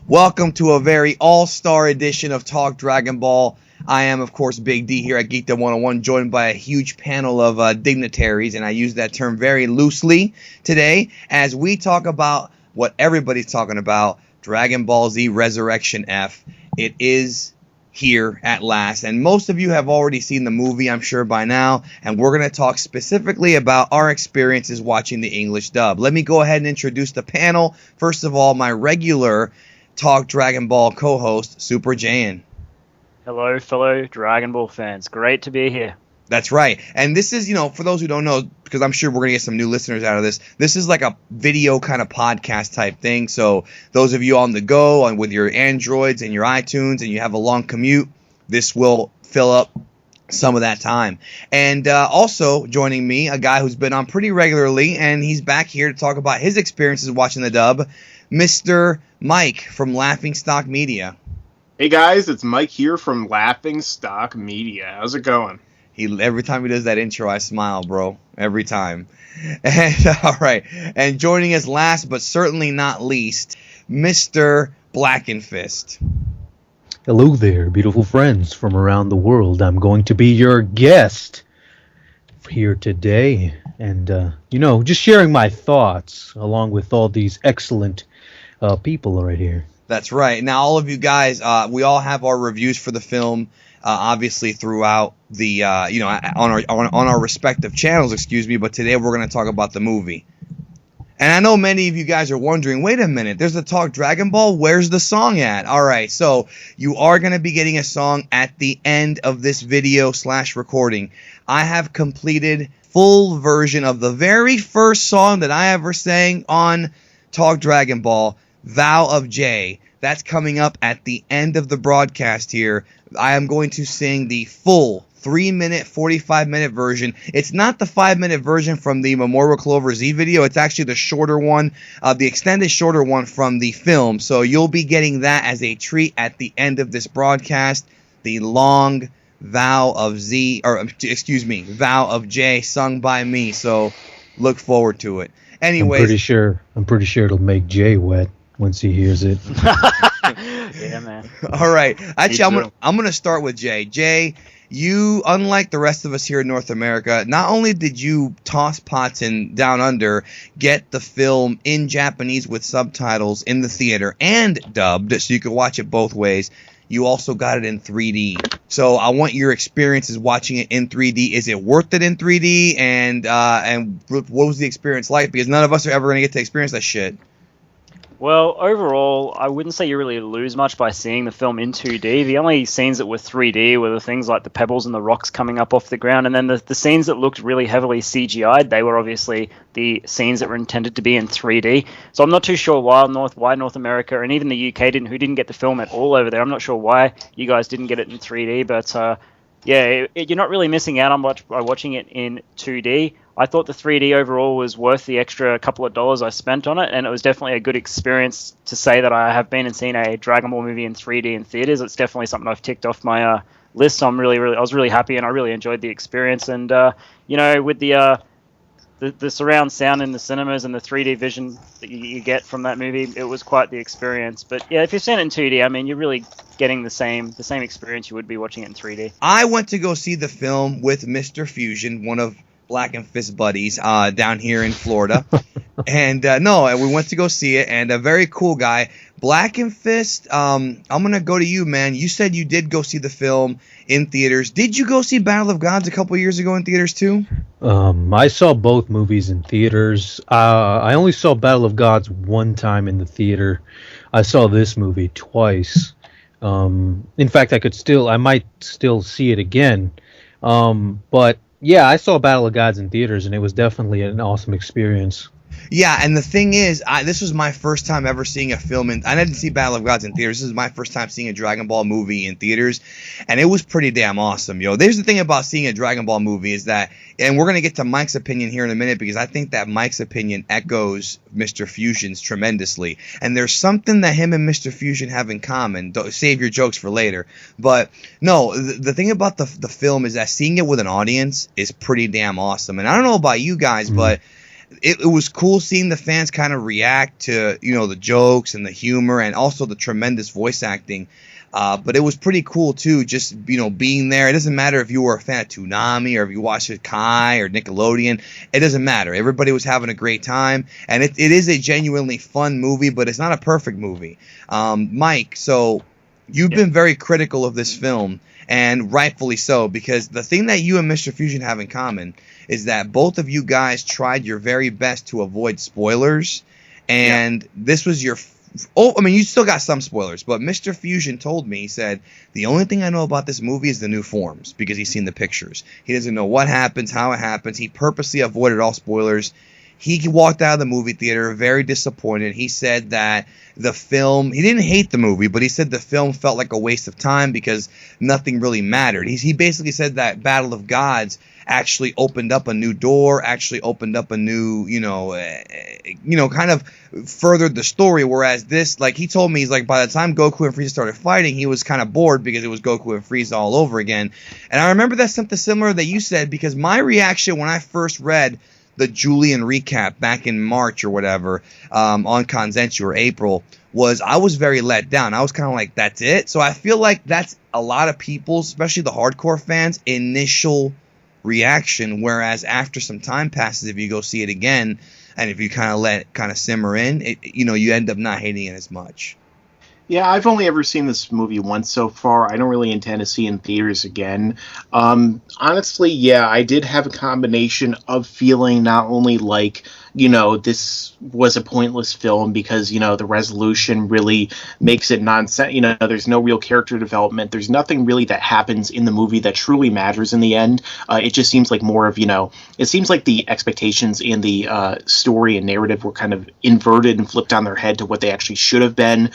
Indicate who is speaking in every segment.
Speaker 1: Welcome to a very all-star edition of Talk Dragon Ball. I am, of course, Big D here at Geekdom 101, joined by a huge panel of dignitaries, and I use that term very loosely today as we talk about what everybody's talking about, Dragon Ball Z Resurrection F. It is here at last, and most of you have already seen the movie, I'm sure, by now, and we're going to talk specifically about our experiences watching the English dub. Let me go ahead and introduce the panel. First of all, my regular Talk Dragon Ball co-host, Super Jayain.
Speaker 2: Hello, fellow Dragon Ball fans. Great to be here.
Speaker 1: That's right. And this is, for those who don't know, because I'm sure we're going to get some new listeners out of this, this is like a video kind of podcast type thing. So those of you on the go and with your Androids and your iTunes and you have a long commute, this will fill up some of that time. And also joining me, a guy who's been on pretty regularly, and he's back here to talk about his experiences watching the dub, Mr. Mike from Laughing Stock Media.
Speaker 3: Hey guys, it's Mike here from Laughing Stock Media. How's it going?
Speaker 1: Every time he does that intro, I smile, bro. Every time. And all right. And joining us last but certainly not least, Mr. Blackenfist.
Speaker 4: Hello there, beautiful friends from around the world. I'm going to be your guest here today. And, just sharing my thoughts along with all these excellent people right here.
Speaker 1: That's right. Now, all of you guys, we all have our reviews for the film, obviously throughout the, on our respective channels, But today we're going to talk about the movie. And I know many of you guys are wondering, wait a minute, there's a Talk Dragon Ball. Where's the song at? All right, so you are going to be getting a song at the end of this video/recording. I have completed full version of the very first song that I ever sang on Talk Dragon Ball, Vow of J. That's coming up at the end of the broadcast here. I am going to sing the full 3-minute, 45-minute version. It's not the 5-minute version from the Memorial Clover Z video. It's actually the shorter one, the extended shorter one from the film. So you'll be getting that as a treat at the end of this broadcast. The long Vow of Vow of J sung by me. So look forward to it. Anyways,
Speaker 4: I'm pretty sure it'll make Jay wet once he hears it.
Speaker 2: Yeah, man.
Speaker 1: All right. Actually, I'm gonna start with Jay. Jay, you, unlike the rest of us here in North America, not only did you toss pots and Down Under get the film in Japanese with subtitles in the theater and dubbed, so you could watch it both ways, you also got it in 3D. So I want your experiences watching it in 3D. Is it worth it in 3D? And what was the experience like? Because none of us are ever going to get to experience that shit.
Speaker 2: Well, overall, I wouldn't say you really lose much by seeing the film in 2D. The only scenes that were 3D were the things like the pebbles and the rocks coming up off the ground, and then the scenes that looked really heavily CGI'd, they were obviously the scenes that were intended to be in 3D. So I'm not too sure why North America, and even the UK who didn't get the film at all over there. I'm not sure why you guys didn't get it in 3D, but you're not really missing out on much by watching it in 2D. I thought the 3D overall was worth the extra couple of dollars I spent on it, and it was definitely a good experience to say that I have been and seen a Dragon Ball movie in 3D in theaters. It's definitely something I've ticked off my list. So I was really happy, and I really enjoyed the experience. And with the surround sound in the cinemas and the 3D vision that you get from that movie, it was quite the experience. But yeah, if you've seen it in 2D, I mean, you're really getting the same experience you would be watching it in 3D.
Speaker 1: I went to go see the film with Mr. Fusion, one of Blackenfist buddies down here in Florida. And we went to go see it, and a very cool guy. Blackenfist, I'm going to go to you, man. You said you did go see the film in theaters. Did you go see Battle of Gods a couple years ago in theaters too?
Speaker 4: I saw both movies in theaters. I only saw Battle of Gods one time in the theater. I saw this movie twice. In fact, I might still see it again. But yeah, I saw Battle of Gods in theaters, and it was definitely an awesome experience.
Speaker 1: Yeah, and the thing is, this was my first time ever seeing a film I didn't see Battle of Gods in theaters. This is my first time seeing a Dragon Ball movie in theaters, and it was pretty damn awesome, yo. There's the thing about seeing a Dragon Ball movie is that, and we're going to get to Mike's opinion here in a minute, because I think that Mike's opinion echoes Mr. Fusion's tremendously, and there's something that him and Mr. Fusion have in common. Don't save your jokes for later. But no, the thing about the film is that seeing it with an audience is pretty damn awesome, and I don't know about you guys, but it was cool seeing the fans kind of react to, the jokes and the humor and also the tremendous voice acting. But it was pretty cool too, just, being there. It doesn't matter if you were a fan of Toonami or if you watched it Kai or Nickelodeon. It doesn't matter. Everybody was having a great time. And it is a genuinely fun movie, but it's not a perfect movie. Mike, so you've been very critical of this film, and rightfully so, because the thing that you and Mr. Fusion have in common is that both of you guys tried your very best to avoid spoilers. And this was your... you still got some spoilers, but Mr. Fusion told me, he said, the only thing I know about this movie is the new forms, because he's seen the pictures. He doesn't know what happens, how it happens. He purposely avoided all spoilers. He walked out of the movie theater very disappointed. He said that the film, he didn't hate the movie, but he said the film felt like a waste of time because nothing really mattered. He basically said that Battle of Gods actually opened up a new door, actually opened up a new, kind of furthered the story. Whereas this, like he told me, he's like, by the time Goku and Frieza started fighting, he was kind of bored because it was Goku and Frieza all over again. And I remember that's something similar that you said, because my reaction when I first read the Julian recap back in March or whatever, on Kanzenshu or April, was I was very let down. I was kind of like, that's it? So I feel like that's a lot of people's, especially the hardcore fans, initial reaction, whereas after some time passes, if you go see it again, and if you kind of let it kind of simmer in, you end up not hating it as much.
Speaker 3: Yeah, I've only ever seen this movie once so far. I don't really intend to see it in theaters again. Honestly, yeah, I did have a combination of feeling not only like, this was a pointless film because, the resolution really makes it nonsense. There's no real character development. There's nothing really that happens in the movie that truly matters in the end. It just seems like more of, it seems like the expectations in the story and narrative were kind of inverted and flipped on their head to what they actually should have been.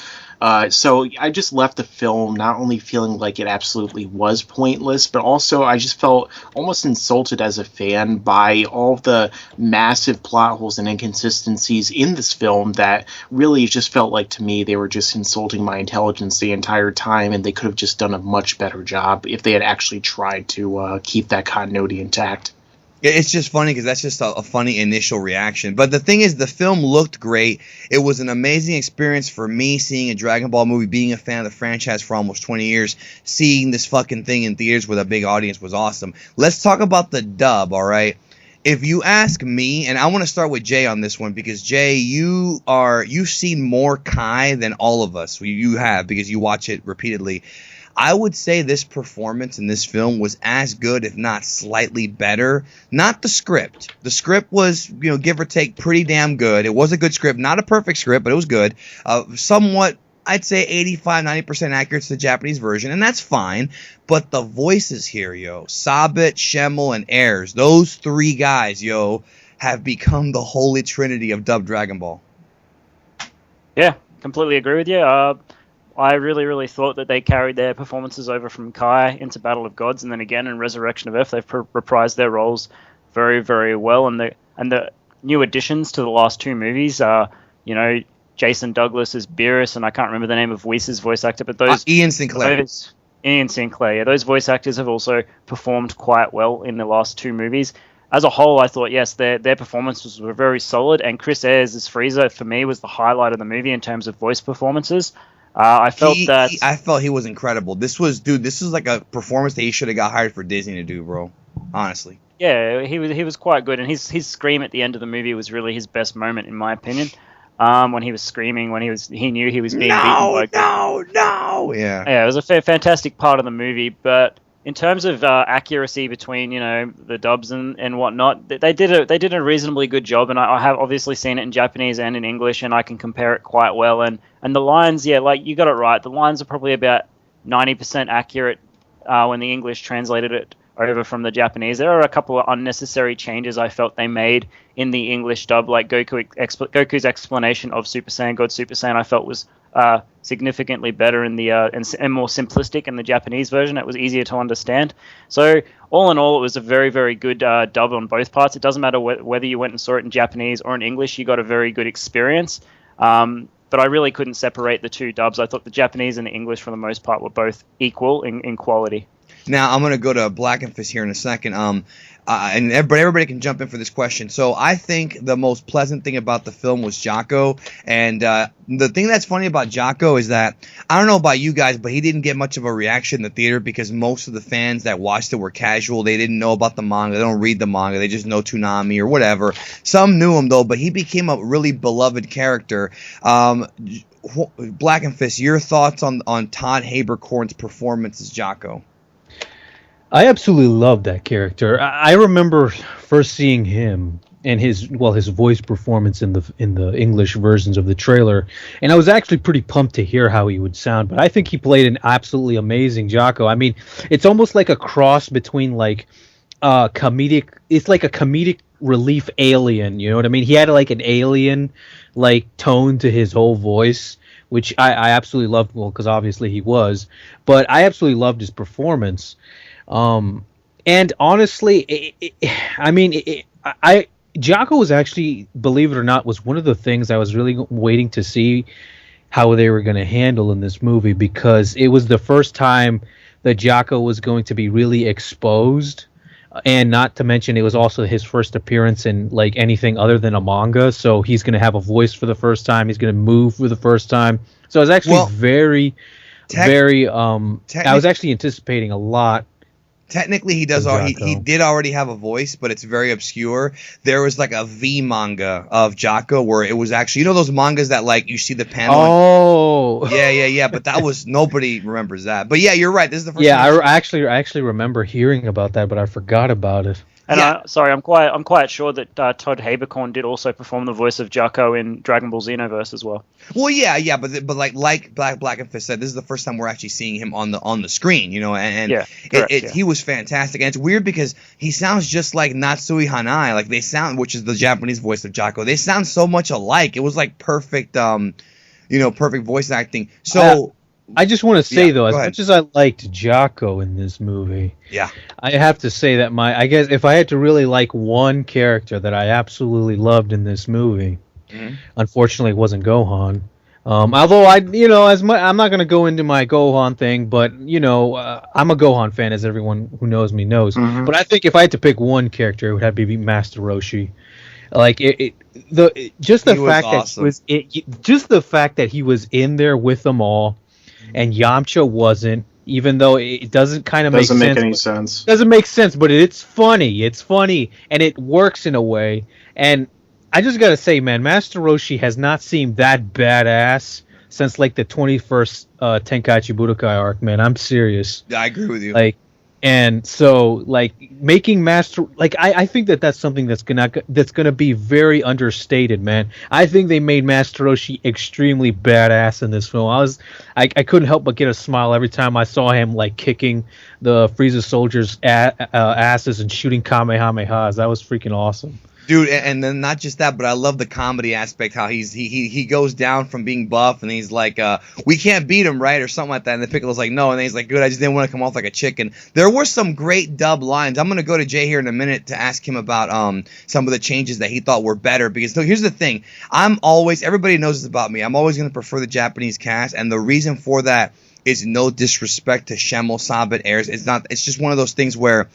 Speaker 3: So I just left the film not only feeling like it absolutely was pointless, but also I just felt almost insulted as a fan by all the massive plot holes and inconsistencies in this film that really just felt like, to me, they were just insulting my intelligence the entire time, and they could have just done a much better job if they had actually tried to keep that continuity intact.
Speaker 1: It's just funny because that's just a funny initial reaction. But the thing is, the film looked great. It was an amazing experience for me seeing a Dragon Ball movie, being a fan of the franchise for almost 20 years. Seeing this fucking thing in theaters with a big audience was awesome. Let's talk about the dub, all right? If you ask me, and I want to start with Jay on this one, because Jay, you've seen more Kai than all of us. You have, because you watch it repeatedly. I would say this performance in this film was as good, if not slightly better. Not the script. The script was, give or take, pretty damn good. It was a good script. Not a perfect script, but it was good. Somewhat, I'd say 85-90% accurate to the Japanese version, and that's fine. But the voices here, Sabit, Schemmel, and Ayers, those three guys, have become the holy trinity of dubbed Dragon Ball.
Speaker 2: Yeah, completely agree with you. I really, really thought that they carried their performances over from Kai into Battle of Gods, and then again in Resurrection of F, they've reprised their roles very, very well. And the new additions to the last two movies are, Jason Douglas as Beerus, and I can't remember the name of Whis' voice actor, but those
Speaker 1: Ian Sinclair.
Speaker 2: Ian Sinclair. Yeah, those voice actors have also performed quite well in the last two movies. As a whole, I thought, yes, their performances were very solid, and Chris Ayers as Frieza, for me, was the highlight of the movie in terms of voice performances. I felt he was incredible.
Speaker 1: This was like a performance that he should have got hired for Disney to do, bro. Honestly.
Speaker 2: Yeah, he was quite good, and his scream at the end of the movie was really his best moment, in my opinion. When he was screaming, when he knew he was being beaten by...
Speaker 1: No! Yeah,
Speaker 2: it was a fantastic part of the movie, but in terms of accuracy between the dubs and whatnot, they did a reasonably good job, and I have obviously seen it in Japanese and in English, and I can compare it quite well. And the lines, like you got it right. The lines are probably about 90% accurate when the English translated it over from the Japanese. There are a couple of unnecessary changes I felt they made in the English dub, like Goku's explanation of Super Saiyan God Super Saiyan. I felt was significantly better in the and more simplistic in the Japanese version. It was easier to understand. So all in all, it was a very, very good dub on both parts. It doesn't matter whether you went and saw it in Japanese or in English, you got a very good experience. But I really couldn't separate the two dubs. I thought the Japanese and the English, for the most part, were both equal in quality.
Speaker 1: Now, I'm going to go to Blackenfist here in a second. and everybody can jump in for this question. So I think the most pleasant thing about the film was Jocko, and the thing that's funny about Jocko is that I don't know about you guys, but he didn't get much of a reaction in the theater because most of the fans that watched it were casual. They didn't know about the manga. They don't read the manga. They just know Toonami or whatever. Some knew him though, but he became a really beloved character. Blackenfist, your thoughts on Todd Haberkorn's performance as Jocko?
Speaker 4: I absolutely love that character. I remember first seeing him and his voice performance in the English versions of the trailer, and I was actually pretty pumped to hear how he would sound. But I think he played an absolutely amazing Jocko. I mean, it's almost like a cross between like comedic. It's like a comedic relief alien. You know what I mean? He had like an alien like tone to his whole voice, which I absolutely loved. Well, because obviously he was, but I absolutely loved his performance. And honestly, Jocko was actually, believe it or not, was one of the things I was really waiting to see how they were going to handle in this movie, because it was the first time that Jocko was going to be really exposed, and not to mention it was also his first appearance in like anything other than a manga, so he's going to have a voice for the first time, he's going to move for the first time. So I was actually I was actually anticipating a lot.
Speaker 1: Technically, he did already have a voice, but it's very obscure. There was like a V manga of Jocko where it was actually, you know, those mangas that like you see the panel.
Speaker 4: Oh,
Speaker 1: yeah. But that was, nobody remembers that. But yeah, you're right. This is the first.
Speaker 4: Yeah, I actually remember hearing about that, but I forgot about it.
Speaker 2: And I'm quite sure that Todd Haberkorn did also perform the voice of Jocko in Dragon Ball Xenoverse as well.
Speaker 1: Well, yeah, but like Blackenfist said, this is the first time we're actually seeing him on the screen, you know, and he was fantastic. And it's weird because he sounds just like Natsui Hanai, like they sound, which is the Japanese voice of Jocko. They sound so much alike. It was like perfect, perfect voice acting. So.
Speaker 4: I just want to say, though, as much as I liked Jocko in this movie, I have to say that I guess if I had to really like one character that I absolutely loved in this movie, unfortunately, it wasn't Gohan. Although I'm not going to go into my Gohan thing, but I'm a Gohan fan, as everyone who knows me knows. Mm-hmm. But I think if I had to pick one character, it would have to be Master Roshi. Like the fact that he was in there with them all. And Yamcha wasn't, even though it doesn't kind of make sense.
Speaker 3: Doesn't make any sense.
Speaker 4: Doesn't make sense, but it's funny. It's funny, and it works in a way. And I just gotta say, man, Master Roshi has not seemed that badass since like the 21st Tenkaichi Budokai arc, man. I'm serious.
Speaker 1: Yeah, I agree with you.
Speaker 4: And so, making Master, I think that's something that's gonna be very understated, man. I think they made Master Roshi extremely badass in this film. I couldn't help but get a smile every time I saw him kicking the Frieza soldiers' asses and shooting Kamehamehas. That was freaking awesome.
Speaker 1: Dude, and then not just that, but I love the comedy aspect, how he goes down from being buff, and he's like, we can't beat him, right? Or something like that. And the Piccolo's like, no. And then he's like, good, I just didn't want to come off like a chicken. There were some great dub lines. I'm going to go to Jay here in a minute to ask him about some of the changes that he thought were better. Because here's the thing. Everybody knows this about me. I'm always going to prefer the Japanese cast. And the reason for that is no disrespect to Shemel Sabit Ayers. It's just one of those things where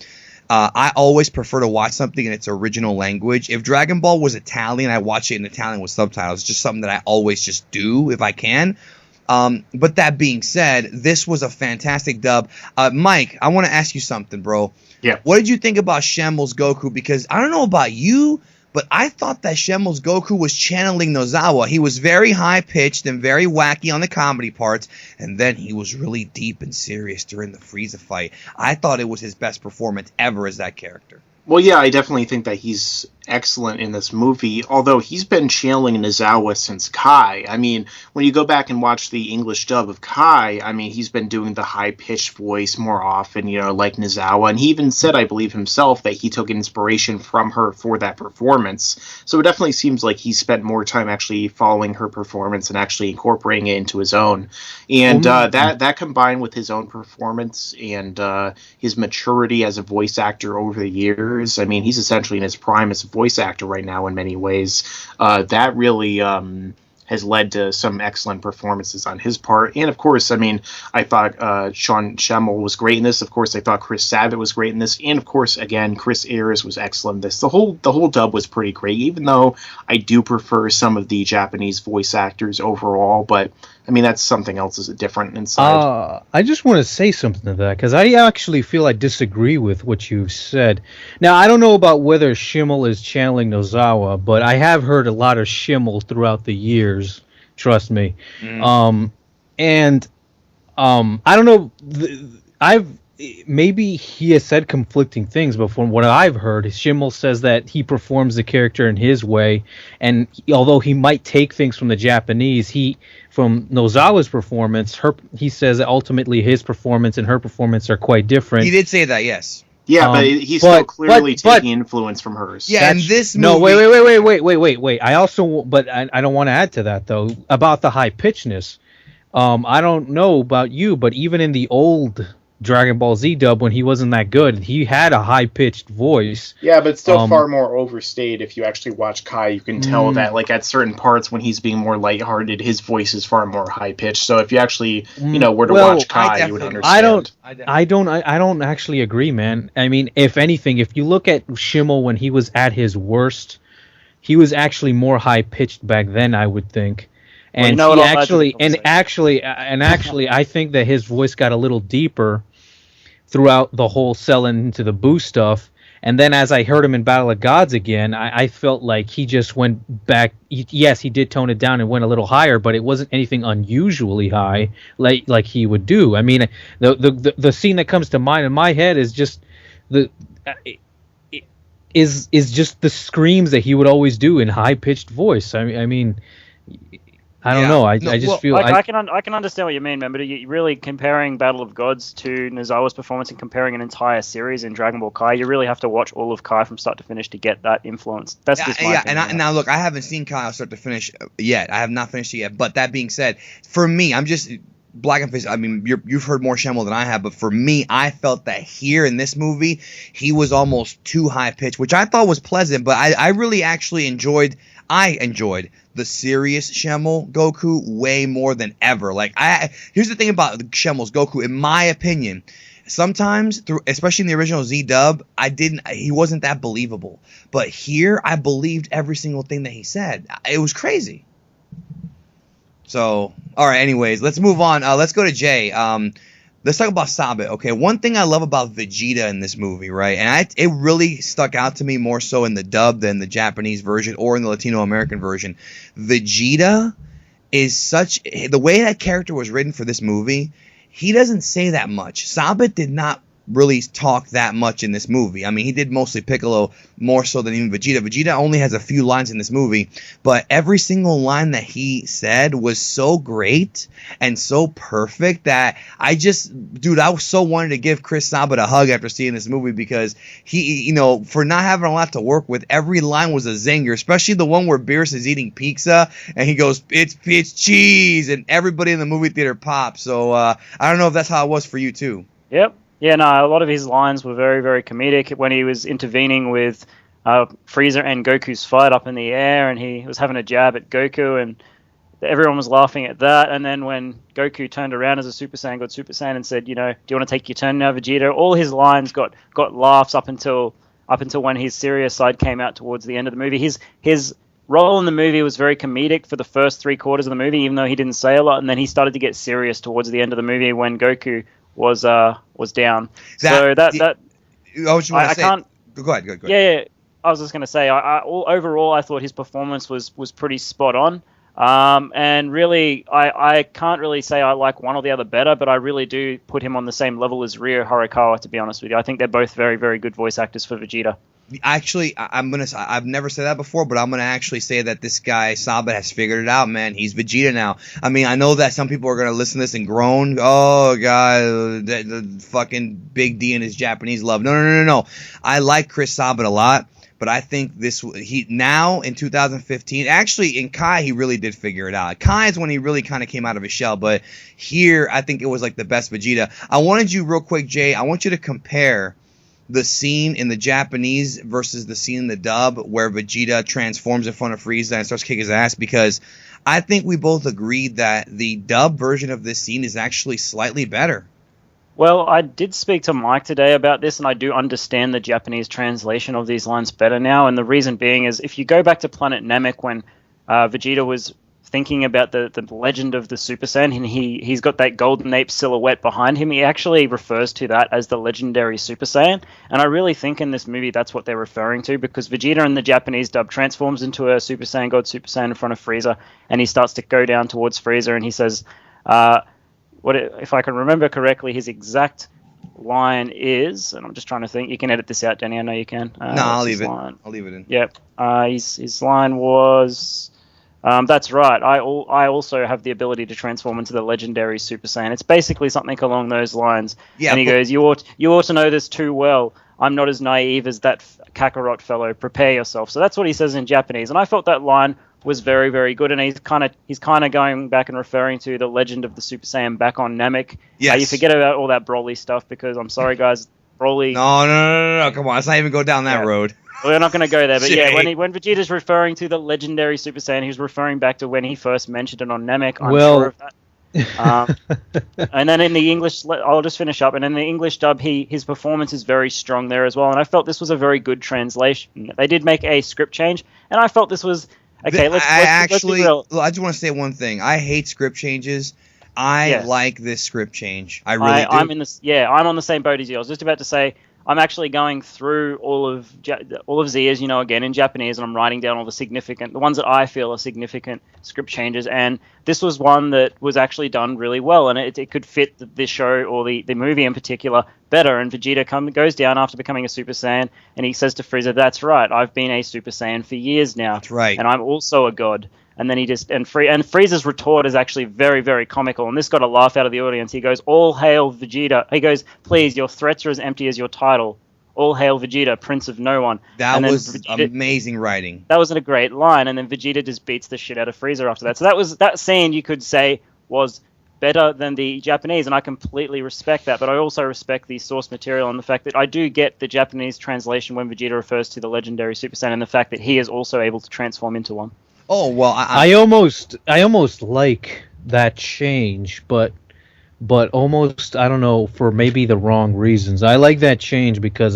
Speaker 1: I always prefer to watch something in its original language. If Dragon Ball was Italian, I watch it in Italian with subtitles. It's just something that I always just do if I can. But that being said, this was a fantastic dub. Mike, I want to ask you something, bro.
Speaker 3: Yeah.
Speaker 1: What did you think about Shemel's Goku? Because I don't know about you, but I thought that Shemel's Goku was channeling Nozawa. He was very high-pitched and very wacky on the comedy parts, and then he was really deep and serious during the Frieza fight. I thought it was his best performance ever as that character.
Speaker 3: Well, yeah, I definitely think that he's excellent in this movie, although he's been channeling Nozawa since Kai. I mean, when you go back and watch the English dub of Kai, I mean, he's been doing the high-pitched voice more often, like Nozawa, and he even said, I believe himself, that he took inspiration from her for that performance. So it definitely seems like he spent more time actually following her performance and actually incorporating it into his own. And that combined with his own performance and his maturity as a voice actor over the years, I mean, he's essentially in his prime as a voice actor right now in many ways. That really has led to some excellent performances on his part. And of course, I mean, I thought Sean Schemmel was great in this. Of course, I thought Chris Sabat was great in this. And of course, again, Chris Ayres was excellent in this. The whole dub was pretty great, even though I do prefer some of the Japanese voice actors overall. But I mean, that's something else is different inside.
Speaker 4: I just want to say something to that, because I actually feel I disagree with what you've said. Now, I don't know about whether Schimmel is channeling Nozawa, but I have heard a lot of Schimmel throughout the years, trust me. I don't know, maybe he has said conflicting things, but from what I've heard, Schimmel says that he performs the character in his way, and although he might take things from the Japanese, from Nozawa's performance, he says that ultimately his performance and her performance are quite different.
Speaker 1: He did say that, yes.
Speaker 3: Yeah, but he's still clearly taking influence from hers.
Speaker 1: Yeah, and this movie...
Speaker 4: No, wait. I don't want to add to that, though, about the high-pitchedness. I don't know about you, but even in the old Dragon Ball Z dub, when he wasn't that good, he had a high-pitched voice.
Speaker 3: Yeah, but still far more overstayed. If you actually watch Kai, you can tell that, like, at certain parts when he's being more lighthearted, his voice is far more high-pitched. So if you actually, were to watch Kai, you would understand.
Speaker 4: I don't actually agree, man. I mean, if anything, if you look at Schimmel when he was at his worst, he was actually more high-pitched back then, I would think. And actually, I think that his voice got a little deeper throughout the whole selling into the Boo stuff. And then as I heard him in Battle of Gods again, I felt like he just went back. Yes, he did tone it down and went a little higher, but it wasn't anything unusually high like he would do. I mean, the scene that comes to mind in my head is just just the screams that he would always do in high-pitched voice. I mean I don't know. I just feel
Speaker 2: I can understand what you mean, man. But you're really comparing Battle of Gods to Nozawa's performance and comparing an entire series in Dragon Ball Kai. You really have to watch all of Kai from start to finish to get that influence. That's just my opinion.
Speaker 1: And now look, I haven't seen Kai start to finish yet. I have not finished it yet. But that being said, for me, I'm just Blackenfist. I mean, you've heard more Schimmel than I have, but for me, I felt that here in this movie, he was almost too high pitched, which I thought was pleasant. But I really actually enjoyed the serious Schimmel Goku way more than ever. Like, here's the thing about Schimmel's Goku, in my opinion, sometimes especially in the original Z dub, he wasn't that believable. But here, I believed every single thing that he said. It was crazy. So, all right. Anyways, let's move on. Let's go to Jay. Let's talk about Sabat, okay? One thing I love about Vegeta in this movie, right? And it really stuck out to me more so in the dub than the Japanese version or in the Latino American version. Vegeta is the way that character was written for this movie, he doesn't say that much. Sabat did not really talk that much in this movie. I mean, he did mostly Piccolo more so than even Vegeta. Vegeta only has a few lines in this movie, but every single line that he said was so great and so perfect that I was so wanted to give Chris Sabat a hug after seeing this movie, because he, for not having a lot to work with, every line was a zinger, especially the one where Beerus is eating pizza and he goes, it's cheese, and everybody in the movie theater pops. So I don't know if that's how it was for you too.
Speaker 2: Yep. Yeah, no, a lot of his lines were very, very comedic when he was intervening with Frieza and Goku's fight up in the air, and he was having a jab at Goku, and everyone was laughing at that. And then when Goku turned around as a Super Saiyan, got Super Saiyan, and said, do you want to take your turn now, Vegeta? All his lines got laughs up until when his serious side came out towards the end of the movie. His role in the movie was very comedic for the first 3/4 of the movie, even though he didn't say a lot, and then he started to get serious towards the end of the movie when Goku was down.
Speaker 1: I
Speaker 2: can't.
Speaker 1: Go ahead.
Speaker 2: Yeah. I was just going to say, overall, I thought his performance was pretty spot on. And really, I can't really say I like one or the other better, but I really do put him on the same level as Ryo Horikawa, to be honest with you. I think they're both very, very good voice actors for Vegeta.
Speaker 1: Actually, I've never said that before, but I'm gonna actually say that this guy Sabat has figured it out, man. He's Vegeta now. I mean, I know that some people are gonna listen to this and groan. Oh god, the fucking Big D and his Japanese love. No. I like Chris Sabat a lot, but I think now in 2015, actually in Kai he really did figure it out. Kai is when he really kind of came out of his shell, but here I think it was like the best Vegeta. I wanted you real quick, Jay. I want you to compare the scene in the Japanese versus the scene in the dub where Vegeta transforms in front of Frieza and starts kicking his ass, because I think we both agreed that the dub version of this scene is actually slightly better.
Speaker 2: Well, I did speak to Mike today about this, and I do understand the Japanese translation of these lines better now. And the reason being is if you go back to Planet Namek when Vegeta was thinking about the legend of the Super Saiyan, and he's got that golden ape silhouette behind him, he actually refers to that as the legendary Super Saiyan. And I really think in this movie that's what they're referring to, because Vegeta in the Japanese dub transforms into a Super Saiyan, God Super Saiyan in front of Frieza, and he starts to go down towards Frieza, and he says, if I can remember correctly, his exact line is, and I'm just trying to think. You can edit this out, Danny. I know you can.
Speaker 1: No, I'll leave it. I'll leave it in.
Speaker 2: Yep. His line was, "That's right. I also have the ability to transform into the legendary Super Saiyan." It's basically something along those lines.
Speaker 1: Yeah.
Speaker 2: And he goes, "You ought to know this too well. I'm not as naive as that Kakarot fellow. Prepare yourself." So that's what he says in Japanese, and I felt that line was very, very good, and he's kind of going back and referring to the legend of the Super Saiyan back on Namek.
Speaker 1: Yes.
Speaker 2: You forget about all that Broly stuff, because I'm sorry, guys, Broly.
Speaker 1: No, come on, let's not even go down that road.
Speaker 2: We're not going to go there, but
Speaker 1: Jay.
Speaker 2: yeah, when Vegeta's referring to the legendary Super Saiyan, he was referring back to when he first mentioned it on Namek. I'm sure of that. And then in the English, I'll just finish up. And in the English dub, his performance is very strong there as well. And I felt this was a very good translation. They did make a script change, and I felt this was okay. Let's be real.
Speaker 1: I just want to say one thing. I hate script changes. I like this script change. I really do.
Speaker 2: I'm on the same boat as you. I was just about to say, I'm actually going through all of Zia's, again in Japanese, and I'm writing down all the ones that I feel are significant script changes. And this was one that was actually done really well, and it could fit this show or the movie in particular better. And Vegeta goes down after becoming a Super Saiyan, and he says to Frieza, "That's right, I've been a Super Saiyan for years now.
Speaker 1: That's right.
Speaker 2: And I'm also a god." And then Frieza's retort is actually very, very comical, and this got a laugh out of the audience. He goes, "All hail Vegeta." He goes, "Please, your threats are as empty as your title. All hail Vegeta, Prince of No One."
Speaker 1: That was amazing writing.
Speaker 2: That was a great line, and then Vegeta just beats the shit out of Frieza after that. So that scene, you could say, was better than the Japanese, and I completely respect that. But I also respect the source material and the fact that I do get the Japanese translation when Vegeta refers to the legendary Super Saiyan, and the fact that he is also able to transform into one.
Speaker 1: Oh well,
Speaker 4: I almost like that change, but almost, I don't know, for maybe the wrong reasons. I like that change because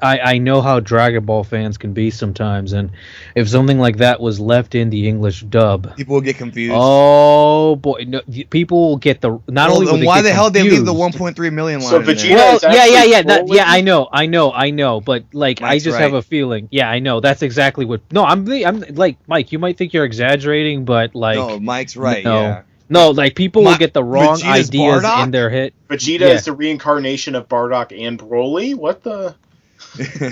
Speaker 4: I know how Dragon Ball fans can be sometimes, and if something like that was left in the English dub,
Speaker 1: people will get confused.
Speaker 4: Oh boy, no, people will get the
Speaker 1: why the hell did they leave the 1.3 million line?
Speaker 3: So
Speaker 1: in there?
Speaker 3: Vegeta
Speaker 4: I know, but like
Speaker 1: Mike's
Speaker 4: I just
Speaker 1: right.
Speaker 4: have a feeling. Yeah, I know that's exactly what. No, I'm like Mike. You might think you're exaggerating, but like
Speaker 1: no, Mike's right.
Speaker 4: No.
Speaker 1: Yeah.
Speaker 4: No, like people will get the wrong
Speaker 1: Vegeta's
Speaker 4: ideas
Speaker 1: Bardock?
Speaker 4: in their head.
Speaker 3: Vegeta is the reincarnation of Bardock and Broly? What the?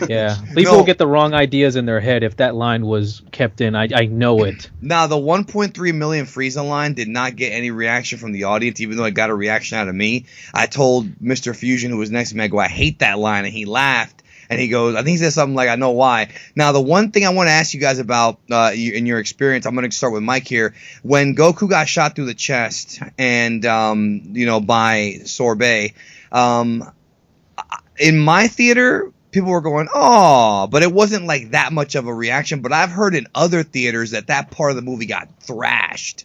Speaker 4: Yeah, people will get the wrong ideas in their head if that line was kept in. I know it.
Speaker 1: Now, the 1.3 million Frieza line did not get any reaction from the audience, even though it got a reaction out of me. I told Mr. Fusion, who was next to me, I go, "I hate that line," and he laughed. And he goes, I think he said something like, "I know why." Now, the one thing I want to ask you guys about in your experience, I'm going to start with Mike here. When Goku got shot through the chest and, by Sorbet, in my theater, people were going, "Oh," but it wasn't like that much of a reaction. But I've heard in other theaters that part of the movie got thrashed.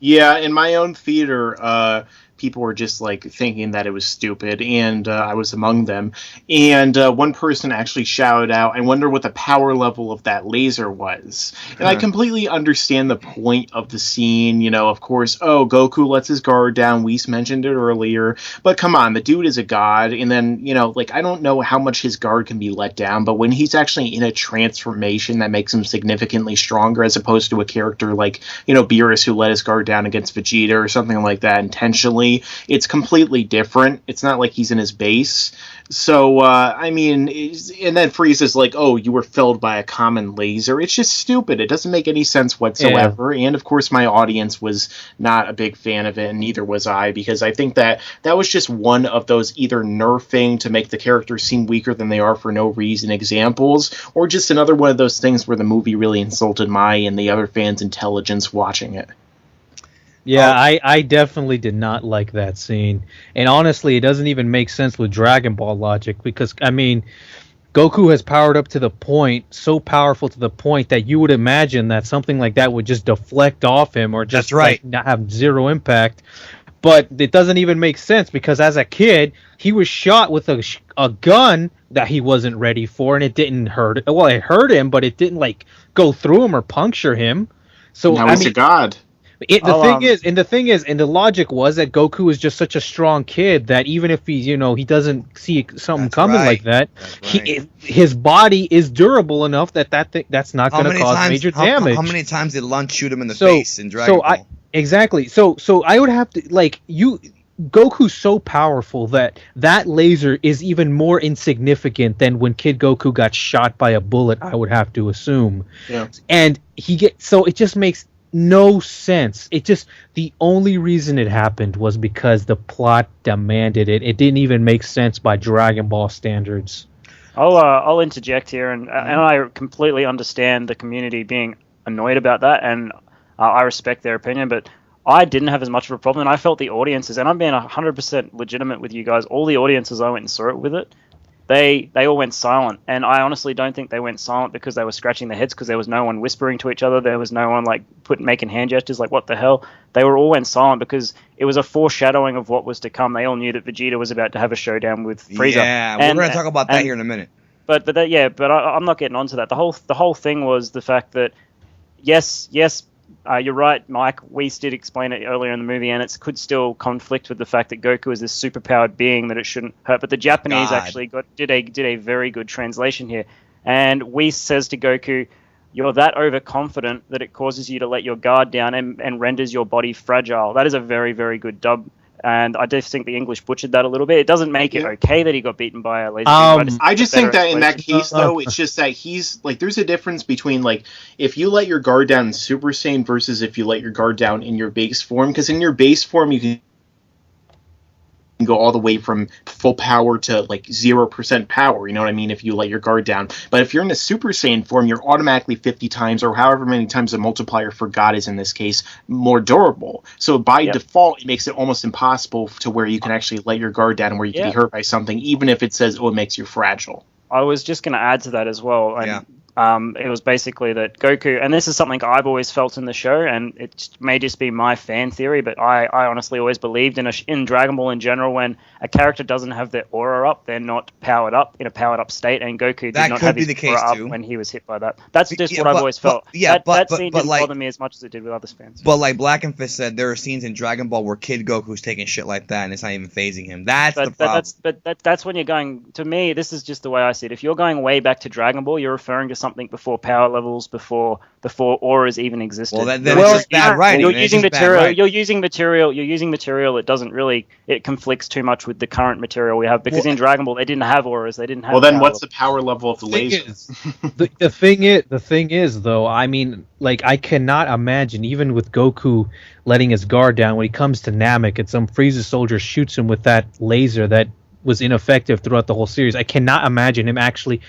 Speaker 3: Yeah, in my own theater, people were just like thinking that it was stupid, and I was among them. And one person actually shouted out, "I wonder what the power level of that laser was." And I completely understand the point of the scene. Of course, Goku lets his guard down. Whis mentioned it earlier. But come on, the dude is a god. And then, I don't know how much his guard can be let down, but when he's actually in a transformation that makes him significantly stronger, as opposed to a character like, Beerus, who let his guard down against Vegeta or something like that intentionally, it's completely different. It's not like he's in his base. So, and then Frieza's like, "Oh, you were felled by a common laser." It's just stupid. It doesn't make any sense whatsoever. Yeah. And, of course, my audience was not a big fan of it, and neither was I, because I think that was just one of those either nerfing to make the characters seem weaker than they are for no reason examples, or just another one of those things where the movie really insulted my and the other fans' intelligence watching it.
Speaker 4: Yeah, I definitely did not like that scene. And honestly, it doesn't even make sense with Dragon Ball logic because, Goku has powered up to the point, so powerful to the point that you would imagine that something like that would just deflect off him or just
Speaker 1: That's right.
Speaker 4: not have zero impact. But it doesn't even make sense because as a kid, he was shot with a gun that he wasn't ready for, and it didn't hurt. Well, it hurt him, but it didn't like go through him or puncture him. So
Speaker 3: Now he's a god.
Speaker 4: The thing is, and the logic was that Goku is just such a strong kid that even if he doesn't see something
Speaker 1: That's
Speaker 4: coming
Speaker 1: right.
Speaker 4: like that,
Speaker 1: That's right.
Speaker 4: his body is durable enough that's not going to cause major damage.
Speaker 1: How many times did Lunch shoot him in the face in Dragon Ball?
Speaker 4: Exactly. So I would have to Goku's so powerful that laser is even more insignificant than when Kid Goku got shot by a bullet, I would have to assume.
Speaker 3: Yeah.
Speaker 4: And it just makes no sense. The only reason it happened was because the plot demanded it. It didn't even make sense by Dragon Ball standards.
Speaker 2: I'll interject here, and I completely understand the community being annoyed about that, and I respect their opinion, but I didn't have as much of a problem, and I felt the audiences, and I'm being 100% legitimate with you guys, all the audiences I went and saw it with it, they all went silent, and I honestly don't think they went silent because they were scratching their heads, because there was no one whispering to each other, there was no one making hand gestures like what the hell. They all went silent because it was a foreshadowing of what was to come. They all knew that Vegeta was about to have a showdown with Frieza.
Speaker 1: Yeah, we're going to talk about that here in a minute.
Speaker 2: But I'm not getting onto that. The whole thing was the fact that yes, you're right, Mike. Weiss did explain it earlier in the movie, and it could still conflict with the fact that Goku is this superpowered being that it shouldn't hurt. But the Japanese actually did a very good translation here. And Weiss says to Goku, "You're that overconfident that it causes you to let your guard down and renders your body fragile." That is a very, very good dub. And I just think the English butchered that a little bit. It doesn't make it okay that he got beaten by a laser beam.
Speaker 3: I just think that in that case, though, it's just that he's there's a difference between if you let your guard down in Super Saiyan versus if you let your guard down in your base form. Because in your base form, you can go all the way from full power to 0% power, you know what I mean, if you let your guard down. But if you're in a Super Saiyan form, you're automatically 50 times, or however many times the multiplier for God is in this case, more durable. So by default, it makes it almost impossible to where you can actually let your guard down and where you can be hurt by something, even if it says, it makes you fragile.
Speaker 2: I was just going to add to that as well. And, it was basically that Goku, and this is something I've always felt in the show, and it may just be my fan theory, but I honestly always believed in Dragon Ball in general, when a character doesn't have their aura up, they're not powered up in a powered up state, and Goku did not have his aura up when he was hit by that. That's just what I've always felt. That scene didn't bother me as much as it did with other fans.
Speaker 1: But like Blackenfist said, there are scenes in Dragon Ball where Kid Goku's taking shit like that, and it's not even phasing him. That's the problem.
Speaker 2: That's when you're going. To me, this is just the way I see it. If you're going way back to Dragon Ball, you're referring to something before power levels, before auras even existed.
Speaker 1: Well, then it's just bad writing.
Speaker 2: You're using material. You're using material that doesn't really. It conflicts too much with the current material we have, because in Dragon Ball they didn't have auras. They didn't have.
Speaker 3: Well, then what's the power level of the lasers?
Speaker 4: The thing is, though, I mean, I cannot imagine, even with Goku letting his guard down, when he comes to Namek and some Frieza soldier shoots him with that laser that was ineffective throughout the whole series. I cannot imagine him actually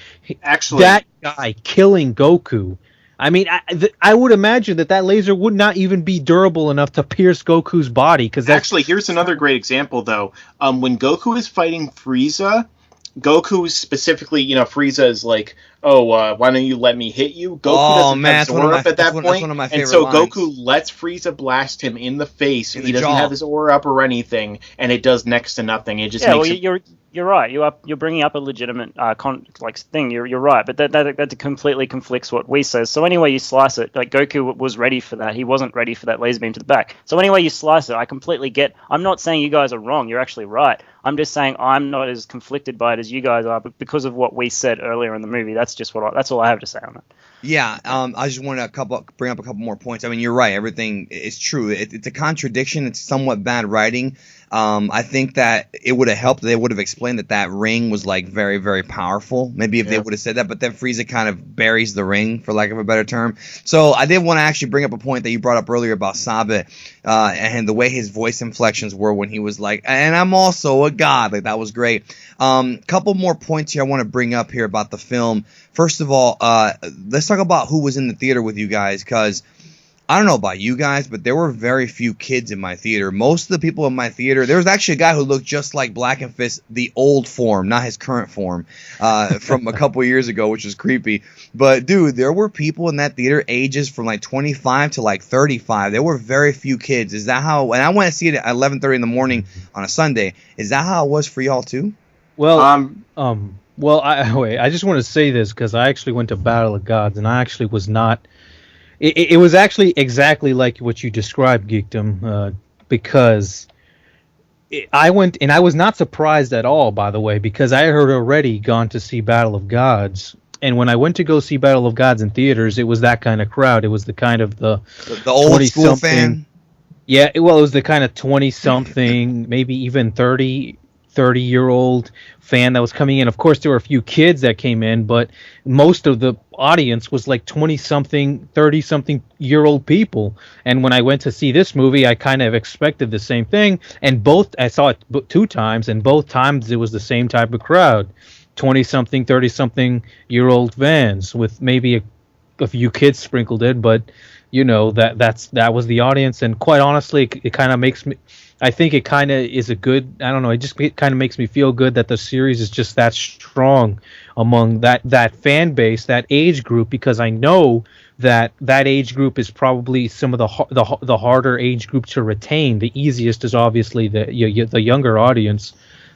Speaker 4: that guy killing Goku. I mean, I would imagine that laser would not even be durable enough to pierce Goku's body.
Speaker 3: Actually, here's another great example, though. When Goku is fighting Frieza, Goku specifically, Frieza is like, why don't you let me hit you? Goku doesn't have his aura up at that point.
Speaker 1: That's one of my favorite
Speaker 3: and so
Speaker 1: lines.
Speaker 3: Goku lets Frieza blast him in the face.
Speaker 1: In
Speaker 3: he
Speaker 1: the
Speaker 3: doesn't
Speaker 1: jaw.
Speaker 3: have his aura up or anything, and it does next to nothing. It just makes it...
Speaker 2: You're right. You're bringing up a legitimate thing. You're right, but that completely conflicts what we says. So anyway you slice it, Goku was ready for that. He wasn't ready for that laser beam to the back. So anyway you slice it, I completely get. I'm not saying you guys are wrong. You're actually right. I'm just saying I'm not as conflicted by it as you guys are, but because of what we said earlier in the movie. That's just that's all I have to say on it.
Speaker 1: Yeah, I just want to bring up a couple more points. I mean, you're right. Everything is true. It's a contradiction. It's somewhat bad writing. I think that it would have helped if they would have explained that ring was very, very powerful. Maybe if they would have said that, but then Frieza kind of buries the ring, for lack of a better term. So I did want to actually bring up a point that you brought up earlier about Sabit and the way his voice inflections were when he was like, and I'm also a god. That was great. Couple more points here I want to bring up here about the film. First of all, let's talk about who was in the theater with you guys, because I don't know about you guys, but there were very few kids in my theater. Most of the people in my theater, there was actually a guy who looked just like Blackenfist, the old form, not his current form, from a couple years ago, which was creepy. But dude, there were people in that theater ages from like 25 to like 35. There were very few kids. Is that how? And I went to see it at 11:30 in the morning on a Sunday. Is that how it was for y'all too?
Speaker 4: Well, I just want to say this because I actually went to Battle of Gods, and I actually was not. It was actually exactly like what you described, Geekdom, because I went, and I was not surprised at all, by the way, because I had already gone to see Battle of Gods, and when I went to go see Battle of Gods in theaters, it was that kind of crowd. It was the kind of the
Speaker 1: old school fan.
Speaker 4: Yeah, well, it was the kind of 20-something, maybe even 30-year-old fan that was coming in. Of course, there were a few kids that came in, but most of the audience was like 20-something, 30-something-year-old people. And when I went to see this movie, I kind of expected the same thing. And I saw it 2 times, and both times it was the same type of crowd. 20-something, 30-something-year-old fans with maybe a few kids sprinkled in, but that was the audience. And quite honestly, it kind of makes me, I think it kind of is a good, I don't know, it kind of makes me feel good that the series is just that strong among that fan base, that age group, because I know that age group is probably some of the harder age group to retain. The easiest is obviously the younger audience.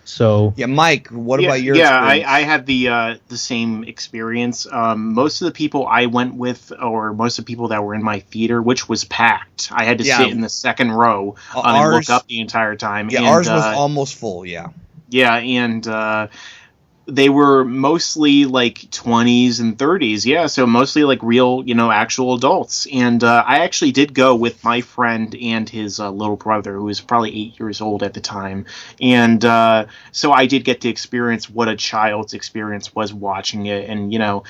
Speaker 4: So
Speaker 1: yeah, Mike, what about your
Speaker 3: experience? I had the same experience. Most of the people I went with, or most of the people that were in my theater, which was packed, I had to sit in the second row and look up the entire time.
Speaker 1: Yeah,
Speaker 3: and,
Speaker 1: ours was almost full. Yeah,
Speaker 3: and they were mostly like 20s and 30s. Yeah, so mostly like real, actual adults. And I actually did go with my friend and his little brother, who was probably 8 years old at the time. And so I did get to experience what a child's experience was watching it. And, I